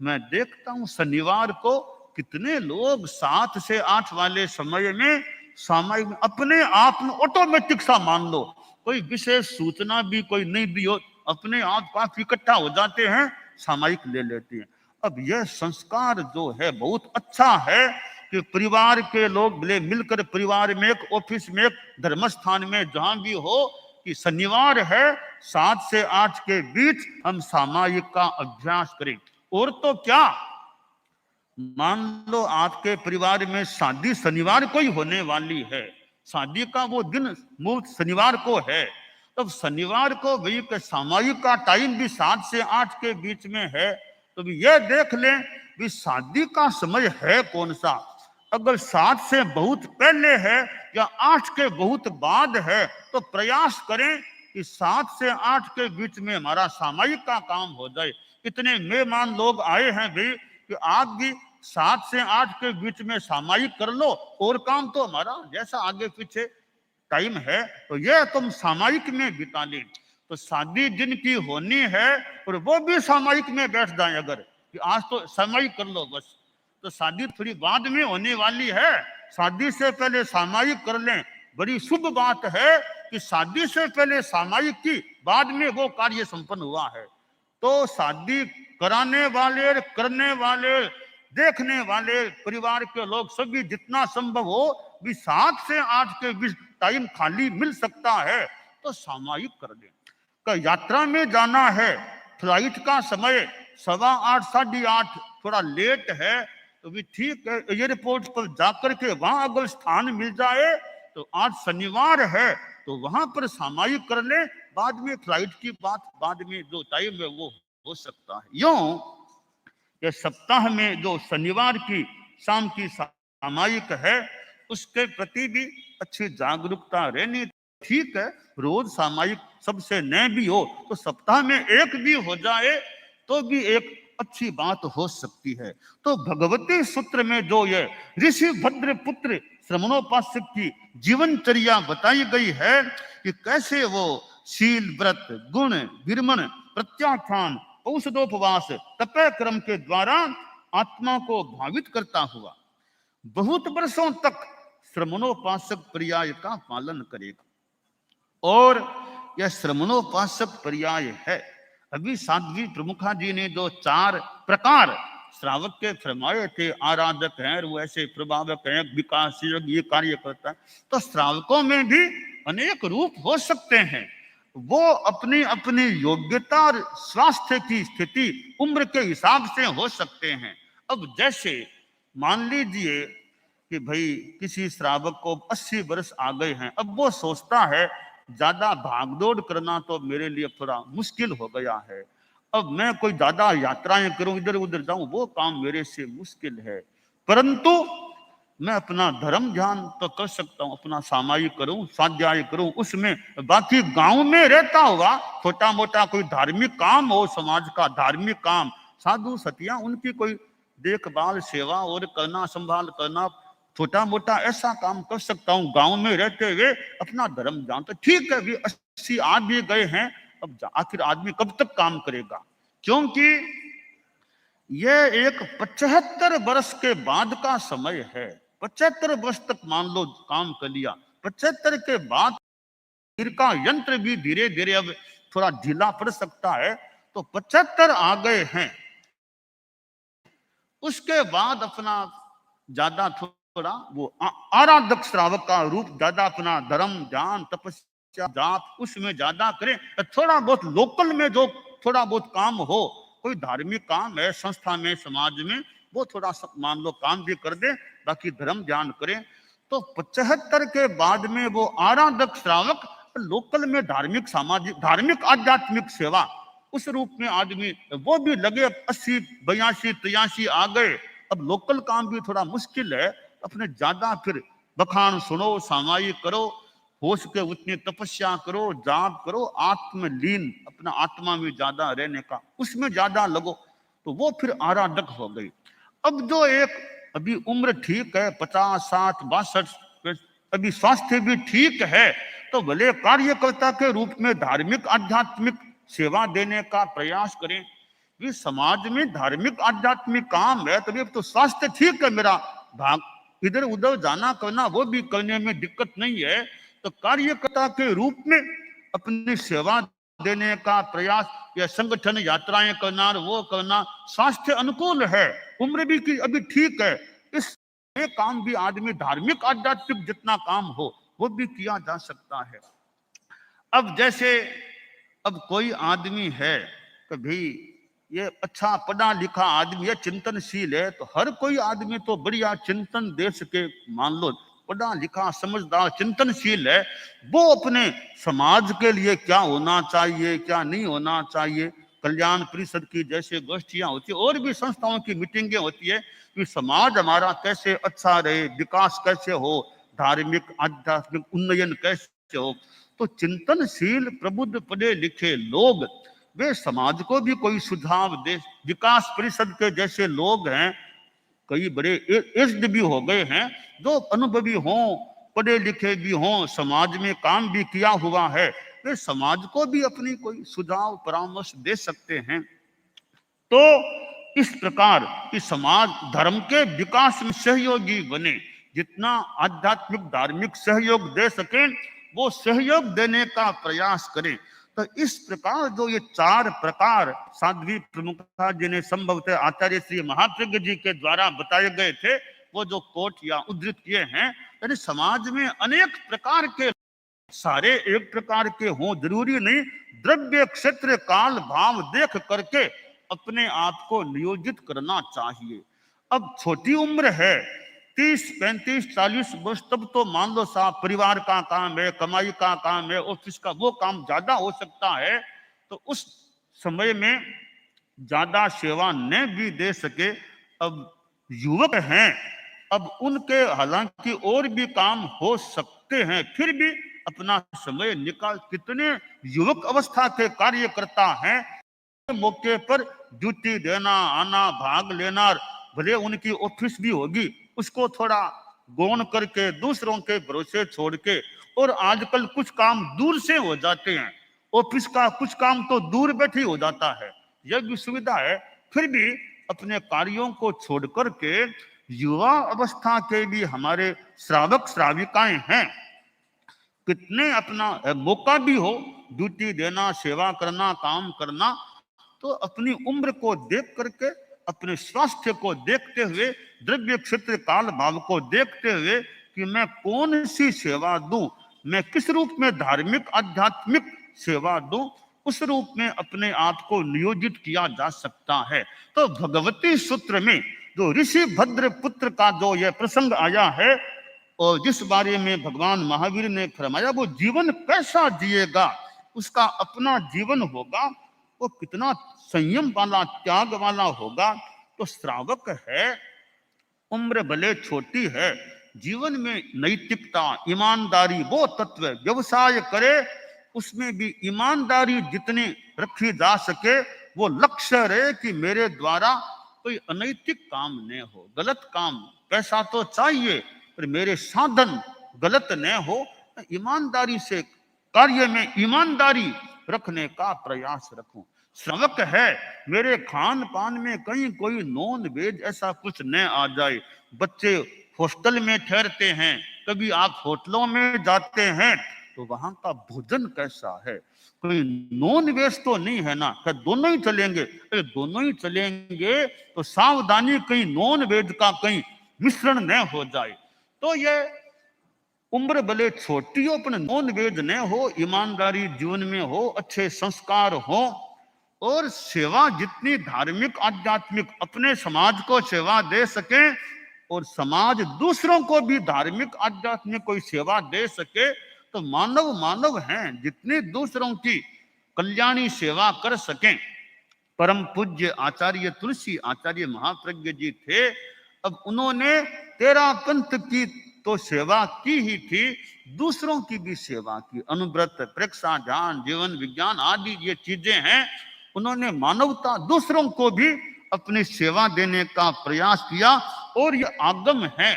मैं देखता हूं शनिवार को कितने लोग 7 से 8 वाले समय में सामायिक, अपने आप में ऑटोमेटिक सा मान लो, कोई विशेष सूचना भी कोई नहीं दी हो, अपने आप पास इकट्ठा हो जाते हैं, सामायिक ले लेते हैं। अब यह संस्कार जो है बहुत अच्छा है कि परिवार के लोग मिलकर, परिवार में, एक ऑफिस में, एक धर्मस्थान में, जहां भी हो, कि शनिवार है 7 से 8 के बीच हम सामायिक का अभ्यास करें। और तो क्या, मान लो आपके परिवार में शादी शनिवार को ही होने वाली है, शादी का वो दिन मुहूर्त शनिवार को है, तब शनिवार को भी सामायिक का टाइम भी 7 से 8 के बीच में है, तो भी यह देख लें भी शादी का समय है कौन सा। अगर 7 से बहुत पहले है या 8 के बहुत बाद है, तो प्रयास करें कि 7 से 8 के बीच में हमारा सामायिक का काम हो जाए। इतने मेहमान लोग आए हैं भाई कि आप भी 7 से 8 के बीच में सामायिक कर लो, और काम तो हमारा जैसा आगे पीछे टाइम है तो यह तुम सामायिक में बिता लें। तो शादी जिनकी होनी है और वो भी सामायिक में बैठ जाए, अगर कि आज तो सामायिक कर लो बस, तो शादी थोड़ी बाद में होने वाली है, शादी से पहले सामायिक कर लें। बड़ी शुभ बात है कि शादी से पहले सामायिक की, बाद में वो कार्य संपन्न हुआ है। तो शादी कराने वाले, करने वाले, देखने वाले परिवार के लोग सभी जितना संभव हो भी 7 से 8 के बीच टाइम खाली मिल सकता है तो सामायिक कर दें। का यात्रा में जाना है, फ्लाइट का समय 7:15 8:30 थोड़ा लेट है, तो भी ठीक है, एयरपोर्ट पर जाकर के वहां अगर स्थान मिल जाए तो आज शनिवार है तो वहां पर सामायिक कर ले, बाद में फ्लाइट की बात बाद में जो टाइम है वो हो सकता है। यूं ये सप्ताह में जो शनिवार की शाम की सामायिक है उसके प्रति भी अच्छी जागरूकता रहनी। ठीक है, रोज सामायिक सबसे न भी हो तो सप्ताह में एक भी हो जाए तो भी एक अच्छी बात हो सकती है। तो भगवती सूत्र में जो ये ऋषि भद्र पुत्र श्रमणोपासक की जीवनचर्या बताई गई है कि कैसे वो शील व्रत गुण विरमण प्रत्याख्यान औषधोपवास तपय क्रम के द्वारा आत्मा को भावित करता हुआ बहुत वर्षों तक श्रमणोपासक पर्याय का पालन करेगा। और यह श्रमणोपासक पर्याय है। अभी साध्वी प्रमुखा जी ने जो 4 प्रकार श्रावक के फरमाए थे, आराधक हैं, वो ऐसे प्रभावक हैं, विकास ये कार्य करता है, तो श्रावकों में भी अनेक रूप हो सकते हैं। वो अपनी अपनी योग्यता और स्वास्थ्य की स्थिति उम्र के हिसाब से हो सकते हैं। अब जैसे मान लीजिए कि भाई किसी श्रावक को 80 वर्ष आ गए हैं, अब वो सोचता है ज्यादा भागदौड़ करना तो मेरे लिए थोड़ा मुश्किल हो गया है, अब मैं कोई ज्यादा यात्राएं करूं इधर उधर जाऊं वो काम मेरे से मुश्किल है, परंतु मैं अपना धर्म ध्यान तो कर सकता हूं, अपना सामायिक करूं स्वाध्याय करूं, उसमें बाकी गांव में रहता हुआ छोटा मोटा कोई धार्मिक काम हो, समाज का धार्मिक काम, साधु सतिया उनकी कोई देखभाल सेवा और करना संभाल करना छोटा मोटा ऐसा काम कर सकता हूँ गांव में रहते हुए अपना धर्म जानता। ठीक है, भी 80 आ भी गए हैं, अब आखिर आदमी कब तक काम करेगा, क्योंकि यह एक 75 वर्ष के बाद का समय है। 75 वर्ष तक मान लो काम कर लिया, 75 के बाद शरीर का यंत्र भी धीरे धीरे अब थोड़ा ढीला पड़ सकता है, तो 75 आ गए हैं, उसके बाद अपना ज्यादा थोड़ा वो आराधक श्रावक का रूप ज्यादा अपना धर्म ध्यान तपस्या जाप उसमें ज्यादा करें। थोड़ा बहुत लोकल में जो थोड़ा बहुत काम हो, कोई धार्मिक काम है संस्था में समाज में, वो थोड़ा मान लो काम भी कर दे, बाकी धर्म ध्यान करें। तो 75 के बाद में वो आराधक श्रावक लोकल में धार्मिक सामाजिक धार्मिक आध्यात्मिक सेवा उस रूप में आदमी वो भी लगे। 80 82 83 आ गए, अब लोकल काम भी थोड़ा मुश्किल है, अपने ज्यादा फिर बखान सुनो सामायिक करो, हो सके उतनी तपस्या करो जाप करो, आत्मलीन अपना आत्मा में ज्यादा रहने का उसमें ज्यादा लगो, तो वो फिर आराधक हो गई। अब जो एक अभी उम्र ठीक है 50 60 62 अभी स्वास्थ्य भी ठीक है, तो भले कार्यकर्ता के रूप में धार्मिक आध्यात्मिक सेवा देने का प्रयास करें। भी समाज में धार्मिक आध्यात्मिक काम है, तभी अब तो स्वास्थ्य ठीक है, मेरा भाग इधर उधर जाना करना वो भी करने में दिक्कत नहीं है, तो कार्यकर्ता के रूप में अपनी सेवा देने का प्रयास या संगठन यात्राएं करना वो करना स्वास्थ्य अनुकूल है, उम्र भी की अभी ठीक है, इस काम भी आदमी धार्मिक आध्यात्मिक जितना काम हो वो भी किया जा सकता है। अब जैसे अब कोई आदमी है कभी ये अच्छा पढ़ा लिखा आदमी है चिंतनशील है, तो हर कोई आदमी तो बढ़िया चिंतन दे सके, मान लो पढ़ा लिखा समझदार चिंतनशील है, वो अपने समाज के लिए क्या होना चाहिए क्या नहीं होना चाहिए, कल्याण परिषद की जैसे गोष्ठियां होती है और भी संस्थाओं की मीटिंगें होती है कि समाज हमारा कैसे अच्छा रहे, विकास कैसे हो, धार्मिक आध्यात्मिक उन्नयन कैसे हो, तो चिंतनशील प्रबुद्ध पढ़े लिखे लोग वे समाज को भी कोई सुझाव दे। विकास परिषद के जैसे लोग हैं, कई बड़े एज्ड भी हो गए हैं, जो अनुभवी हों पढ़े लिखे भी हों समाज में काम भी किया हुआ है, वे समाज को भी अपनी कोई सुझाव परामर्श दे सकते हैं। तो इस प्रकार कि समाज धर्म के विकास में सहयोगी बने, जितना आध्यात्मिक धार्मिक सहयोग दे सके वो सहयोग देने का प्रयास करें। तो इस प्रकार जो ये 4 प्रकार साध्वी प्रमुखता जी ने संभवतः आचार्य श्री महाप्रज्ञ जी के द्वारा बताए गए थे, वो जो कोट या उद्धृत किए हैं, यानी समाज में अनेक प्रकार के, सारे एक प्रकार के हों जरूरी नहीं, द्रव्य क्षेत्र काल भाव देख करके अपने आप को नियोजित करना चाहिए। अब छोटी उम्र है, 30, 35, 40 वर्ष, तब तो मान लो साहब परिवार का काम है, कमाई का काम है, ऑफिस का वो काम ज्यादा हो सकता है, तो उस समय में ज्यादा सेवा न भी दे सके। अब युवक हैं, अब उनके हालांकि और भी काम हो सकते हैं, फिर भी अपना समय निकाल, कितने युवक अवस्था के कार्यकर्ता हैं, मौके पर ड्यूटी देना, आना, भाग लेना, भले उनकी ऑफिस भी होगी, उसको थोड़ा गौण करके दूसरों के भरोसे छोड़ के, और आजकल कुछ काम दूर से हो जाते हैं, ऑफिस का कुछ काम तो दूर बैठे हो जाता है, यह भी सुविधा है, फिर भी अपने कार्यों को छोड़ करके युवा अवस्था के भी हमारे श्रावक श्राविकाएं हैं, कितने अपना मौका भी हो ड्यूटी देना, सेवा करना, काम करना, तो अपनी उम्र को देख करके, अपने स्वास्थ्य को देखते हुए, द्रव्य क्षेत्र काल भाव को देखते हुए कि मैं कौन सी सेवा दूं, मैं किस रूप में धार्मिक आध्यात्मिक सेवा दूं, उस रूप में अपने आप को नियोजित किया जा सकता है। तो भगवती सूत्र में जो ऋषि भद्र पुत्र का जो यह प्रसंग आया है, और जिस बारे में भगवान महावीर ने फरमाया वो जीवन कैसा जिएगा, उसका अपना जीवन होगा, वो कितना संयम वाला, त्याग वाला होगा। तो श्रावक है, उम्र भले छोटी है, जीवन में नैतिकता, ईमानदारी, वो तत्व, व्यवसाय करे उसमें भी ईमानदारी जितनी रखी जा सके, वो लक्ष्य रहे कि मेरे द्वारा कोई अनैतिक काम न हो, गलत काम, पैसा तो चाहिए पर मेरे साधन गलत न हो, ईमानदारी से कार्य में ईमानदारी रखने का प्रयास रखूं। श्रावक है, मेरे खान पान में कहीं कोई नॉन वेज ऐसा कुछ न आ जाए। बच्चे हॉस्टल में ठहरते हैं, कभी आप होटलों में जाते हैं, तो वहां का भोजन कैसा है, कोई नॉन वेज तो नहीं है ना, क्या दोनों ही चलेंगे? अरे दोनों ही चलेंगे तो सावधानी, कहीं नॉन वेज का कहीं मिश्रण न हो जाए। तो ये उम्र भले छोटी हो पर नॉन वेज न हो, ईमानदारी जीवन में हो, अच्छे संस्कार हो, और सेवा जितनी धार्मिक आध्यात्मिक अपने समाज को सेवा दे सके, और समाज दूसरों को भी धार्मिक आध्यात्मिक कोई सेवा दे सके, तो मानव मानव हैं, जितने दूसरों की कल्याणी सेवा कर सकें। परम पूज्य आचार्य तुलसी आचार्य महाप्रज्ञ जी थे, अब उन्होंने 13 पंथ की तो सेवा की ही थी, दूसरों की भी सेवा की, अनुव्रत, प्रेक्षा, ध्यान, जीवन विज्ञान आदि ये चीजें हैं, उन्होंने मानवता, दूसरों को भी अपनी सेवा देने का प्रयास किया। और ये आगम है,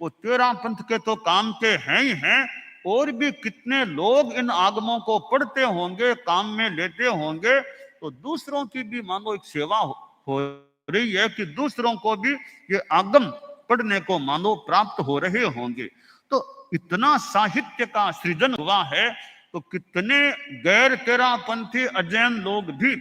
वो 13 पंथ के तो काम के हैं ही हैं, और भी कितने लोग इन आगमों को पढ़ते होंगे, काम में लेते होंगे, तो दूसरों की भी मानो एक सेवा हो रही है कि दूसरों को भी ये आगम पढ़ने को मानो प्राप्त हो रहे होंगे। तो इतना साहित्य का सृजन हुआ है, तो कितने गैर 13 पंथी अजैन लोग भी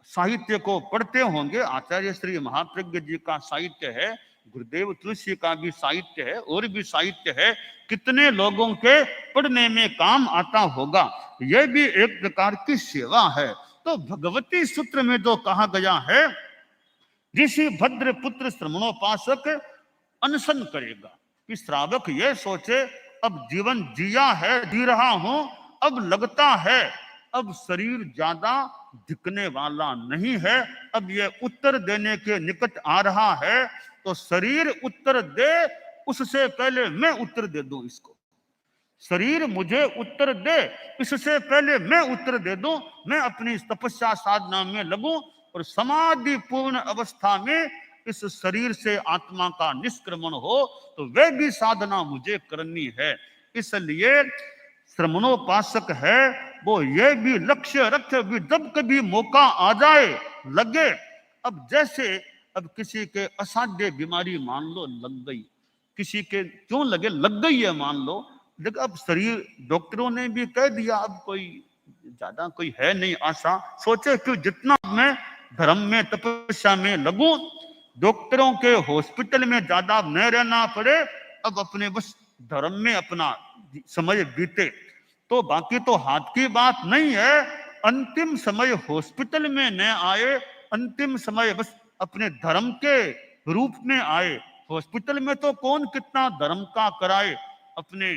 साहित्य को पढ़ते होंगे। आचार्य श्री महाप्रज्ञ जी का साहित्य है, गुरुदेव तुलसी का भी साहित्य है, और भी साहित्य है, कितने लोगों के पढ़ने में काम आता होगा। यह भी एक प्रकार की सेवा है। तो भगवती सूत्र में जो कहा गया है, ऋषि भद्र पुत्र श्रमणोपासक अनशन करेगा, कि श्रावक यह सोचे अब जीवन जिया है, जी रहा हूं, अब लगता है अब शरीर ज्यादा दिखने वाला नहीं है, अब यह उत्तर देने के निकट आ रहा है, तो शरीर उत्तर दे उससे पहले मैं उत्तर दे दूं इसको, शरीर मुझे उत्तर दे इससे पहले मैं उत्तर दे दूं, मैं अपनी तपस्या साधना में लगूं, और समाधि पूर्ण अवस्था में इस शरीर से आत्मा का निष्क्रमण हो, तो वह भी साधना मुझे करनी है। इसलिए श्रमणोपासक है वो ये भी लक्ष्य रखे, भी जब कभी मौका आ जाए लगे, अब जैसे अब किसी के असाध्य बीमारी मान लो लग गई, किसी के क्यों लगे, लग गई है मान लो, लेकिन अब शरीर डॉक्टरों ने भी कह दिया अब कोई ज्यादा कोई है नहीं आशा, सोचे कि जितना मैं धर्म में तपस्या में लगूं, डॉक्टरों के हॉस्पिटल में ज्यादा न रहना पड़े, अब अपने बस धर्म में अपना समय बीते, तो बाकी तो हाथ की बात नहीं है। अंतिम समय हॉस्पिटल में न आए, अंतिम समय बस अपने धर्म के रूप में आए। हॉस्पिटल में तो कौन कितना धर्म का कराए, अपने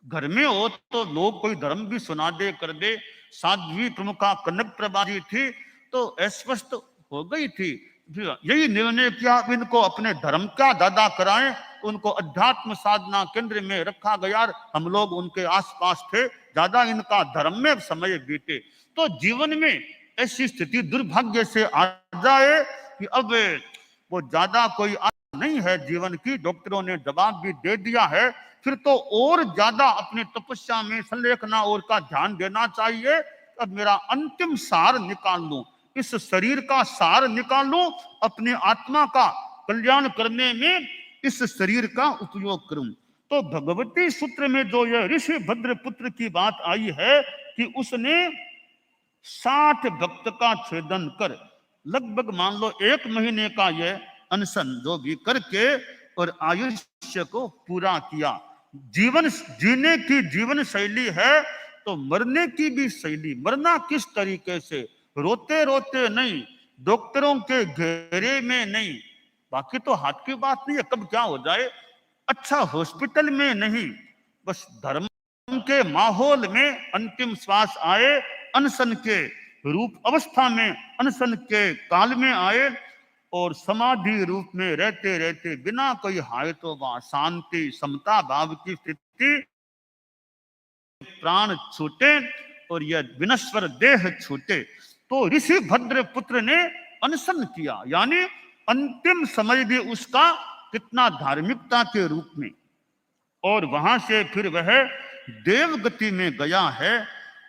घर में हो तो लोग कोई धर्म भी सुना दे कर दे। साध्वी प्रमुखा कनक प्रभा जी थी तो अस्वस्थ हो गई थी, यही निर्णय किया इनको अपने धर्म का दादा कराएं। उनको अध्यात्म साधना केंद्र में रखा गया, हम लोग उनके आसपास थे, ज्यादा इनका धर्म में समय बीते। तो जीवन में ऐसी स्थिति दुर्भाग्य से आ जाए कि अब वो ज्यादा कोई नहीं है जीवन की, डॉक्टरों ने जवाब भी दे दिया है, फिर तो और ज्यादा अपने तपस्या में संलेखना और का ध्यान देना चाहिए। अब मेरा अंतिम सार निकाल लूं, इस शरीर का सार निकाल लूं, अपने आत्मा का कल्याण करने में इस शरीर का उपयोग करूं। तो भगवती सूत्र में जो यह ऋषि भद्र पुत्र की बात आई है कि उसने 60 भक्त का छेदन कर लगभग मान लो 1 महीने का यह अनशन जो भी करके और आयुष्य को पूरा किया। जीवन जीने की जीवन शैली है तो मरने की भी शैली। मरना किस तरीके से, रोते रोते नहीं, डॉक्टरों के घेरे में नहीं, बाकी तो हाथ की बात नहीं है कब क्या हो जाए, अच्छा हॉस्पिटल में नहीं, बस धर्म के माहौल में अंतिम श्वास आए, अनशन के रूप अवस्था में, अनशन के काल में आए और समाधि रूप में रहते रहते बिना कोई हाय तो वहां शांति समता भाव की स्थिति, प्राण छूटे और यह विनश्वर देह छूटे। तो ऋषि भद्र पुत्र ने अनशन किया, यानी अंतिम समय भी उसका कितना धार्मिकता के रूप में, और वहां से फिर वह देवगति में गया है।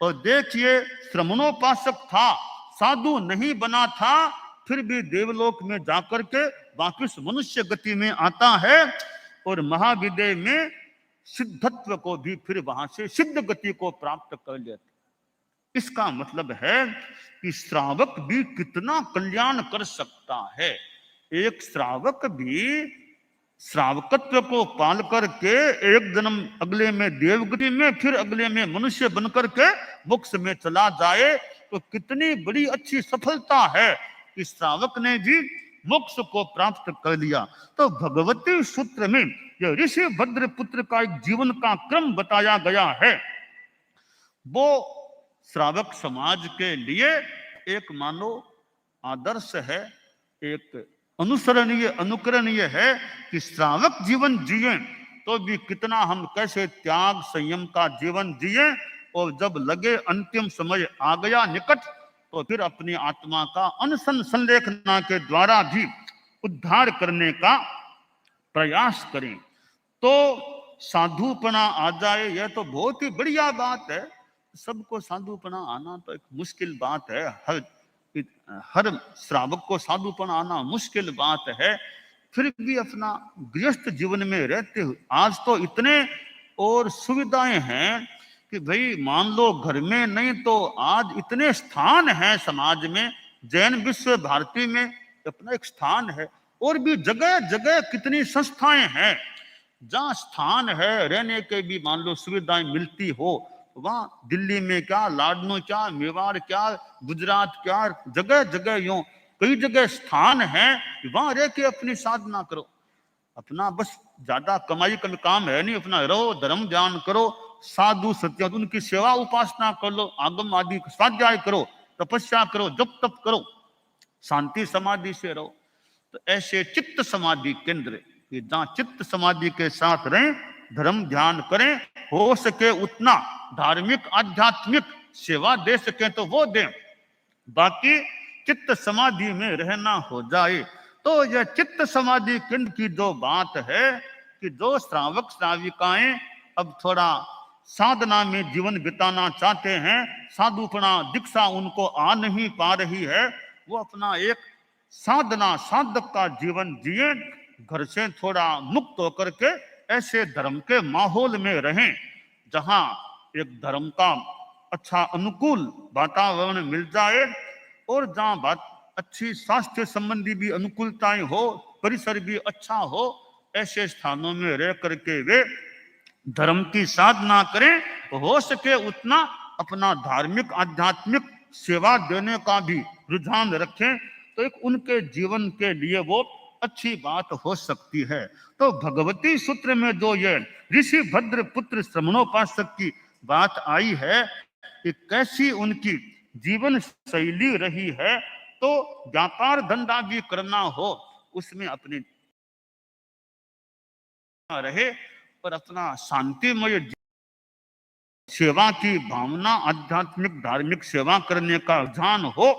और देखिए श्रमणोपासक था, साधु नहीं बना था, फिर भी देवलोक में जाकर के वापिस मनुष्य गति में आता है और महाविद्य में सिद्धत्व को भी फिर वहां से सिद्ध गति को प्राप्त कर लेते। इसका मतलब है कि श्रावक भी कितना कल्याण कर सकता है। एक श्रावक भी श्रावकत्व को पाल करके एक जन्म अगले में देवगति में, फिर अगले में मनुष्य बनकर के मोक्ष में चला जाए तो कितनी बड़ी अच्छी सफलता है कि श्रावक ने भी मोक्ष को प्राप्त कर लिया। तो भगवती सूत्र में यह ऋषि भद्र पुत्र का एक जीवन का क्रम बताया गया है। वो श्रावक समाज के लिए एक मानो आदर्श है, एक अनुसरणीय अनुकरणीय है कि श्रावक जीवन जिए तो भी कितना हम कैसे त्याग संयम का जीवन जिए, और जब लगे अंतिम समय आ गया निकट तो फिर अपनी आत्मा का अनशन संलेखना के द्वारा भी उद्धार करने का प्रयास करें। तो साधुपना आ जाए यह तो बहुत ही बढ़िया बात है, सबको साधुपना आना तो एक मुश्किल बात है, हर श्रावक को साधुपना आना मुश्किल बात है। फिर भी अपना गृहस्थ जीवन में रहते हुए आज तो इतने और सुविधाएं हैं कि भाई मान लो घर में नहीं तो आज इतने स्थान हैं समाज में, जैन विश्व भारती में अपना एक स्थान है, और भी जगह जगह कितनी संस्थाएं हैं जहाँ स्थान है रहने के भी मान लो सुविधाएं मिलती हो। वहां दिल्ली में क्या, लाडनो क्या, मेवाड़ क्या, गुजरात क्या, जगह जगह यूं कई जगह स्थान है, वहां रह के अपनी साधना करो। अपना बस ज्यादा कमाई का काम है नहीं, अपना रहो, धर्म ध्यान करो, साधु सत्य उनकी सेवा उपासना कर लो, आगम आदि स्वाध्याय करो, तपस्या करो, जप तप करो, शांति समाधि से रहो। तो ऐसे चित्त समाधि केंद्र कि जहाँ चित्त समाधि के साथ रहें, धर्म ध्यान करें, हो सके उतना धार्मिक आध्यात्मिक सेवा दे सकें तो वो दें, बाकी चित्त समाधि में रहना हो जाए। तो यह चित्त समाधि केंद्र की जो बात है कि जो श्रावक श्राविकाएं अब थोड़ा साधना में जीवन बिताना चाहते हैं, साधुपना दीक्षा उनको आ नहीं पा रही है, वो अपना एक साधना साधक का जीवन जिए, घर से थोड़ा मुक्त होकर के ऐसे धर्म के माहौल में रहें जहां एक धर्म का अच्छा अनुकूल वातावरण मिल जाए और जहां बात अच्छी स्वास्थ्य संबंधी भी अनुकूलताएं हो, परिसर भी अच्छा हो, ऐसे स्थानों में रह करके वे धर्म की साधना करें, हो सके उतना अपना धार्मिक आध्यात्मिक सेवा देने का भी रुझान रखें। तो एक उनके जीवन के लिए वो अच्छी बात हो सकती है। तो भगवती सूत्र में जो ये ऋषि भद्र पुत्र श्रमणोपासक की बात आई है कि कैसी उनकी जीवन शैली रही है, तो व्यापार धंधा भी करना हो उसमें अपने रहे और अपना शांतिमय सेवा की भावना, आध्यात्मिक धार्मिक सेवा करने का रुझान हो,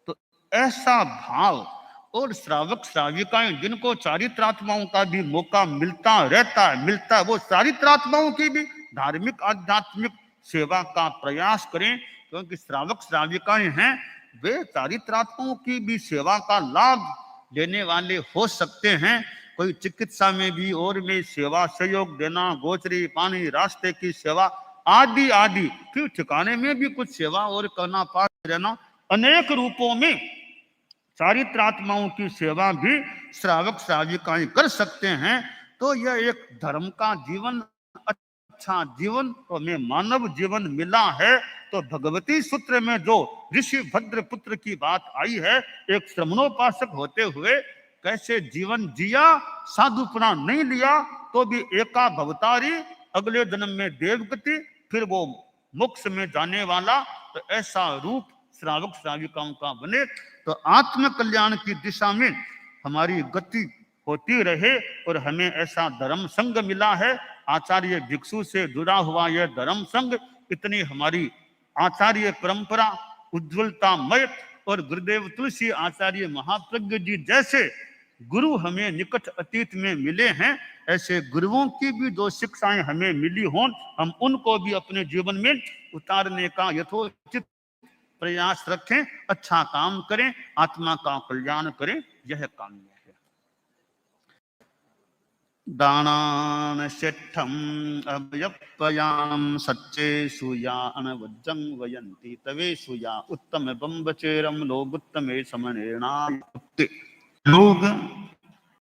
तो ऐसा भाव। और श्रावक श्राविकाएं जिनको चारित्रात्माओं का भी मौका मिलता है वो चारित्रात्माओं की भी धार्मिक आध्यात्मिक सेवा का प्रयास करें, क्योंकि श्रावक श्राविकाएं हैं वे चारित्रात्माओं की भी सेवा का लाभ लेने वाले हो सकते हैं। कोई चिकित्सा में भी और में सेवा सहयोग देना, गोचरी पानी रास्ते की सेवा आदि आदि, फिर ठिकाने में भी कुछ सेवा और करना, पाठ रहना, अनेक रूपों में चारित्रात्माओं की सेवा भी श्रावक श्राविकाएं कर सकते हैं। तो यह एक धर्म का जीवन, अच्छा जीवन हमें मानव जीवन मिला है। तो भगवती सूत्र में जो ऋषि भद्र पुत्र की बात आई है, एक श्रमणोपासक होते हुए कैसे जीवन जिया, साधुपना नहीं लिया तो भी एका भवतारी, अगले जन्म में देवगति, फिर वो मोक्ष में जाने वाला, तो ऐसा रूप श्रावक श्राविकाओं का बने, तो आत्म कल्याण की दिशा में हमारी गति होती रहे। और हमें ऐसा धर्म संघ मिला है, आचार्य भिक्षु से जुड़ा हुआ यह धर्म संघ, इतनी हमारी आचार्य परंपरा उज्ज्वलतामय, और गुरुदेव तुलसी आचार्य महाप्रज्ञ जी जैसे गुरु हमें निकट अतीत में मिले हैं, ऐसे गुरुओं की भी जो शिक्षाएं हमें मिली हों, हम उनको भी अपने जीवन में उतारने का यथोचित प्रयास रखें, अच्छा काम करें, आत्मा का कल्याण करें, यह काम्य है। दानान शिष्ठम अभयपयाम सच्चे सुयान वज्जं वयंती तवे सुया उत्तम बम्बचेरम लोग उत्तमे समनेना। लोग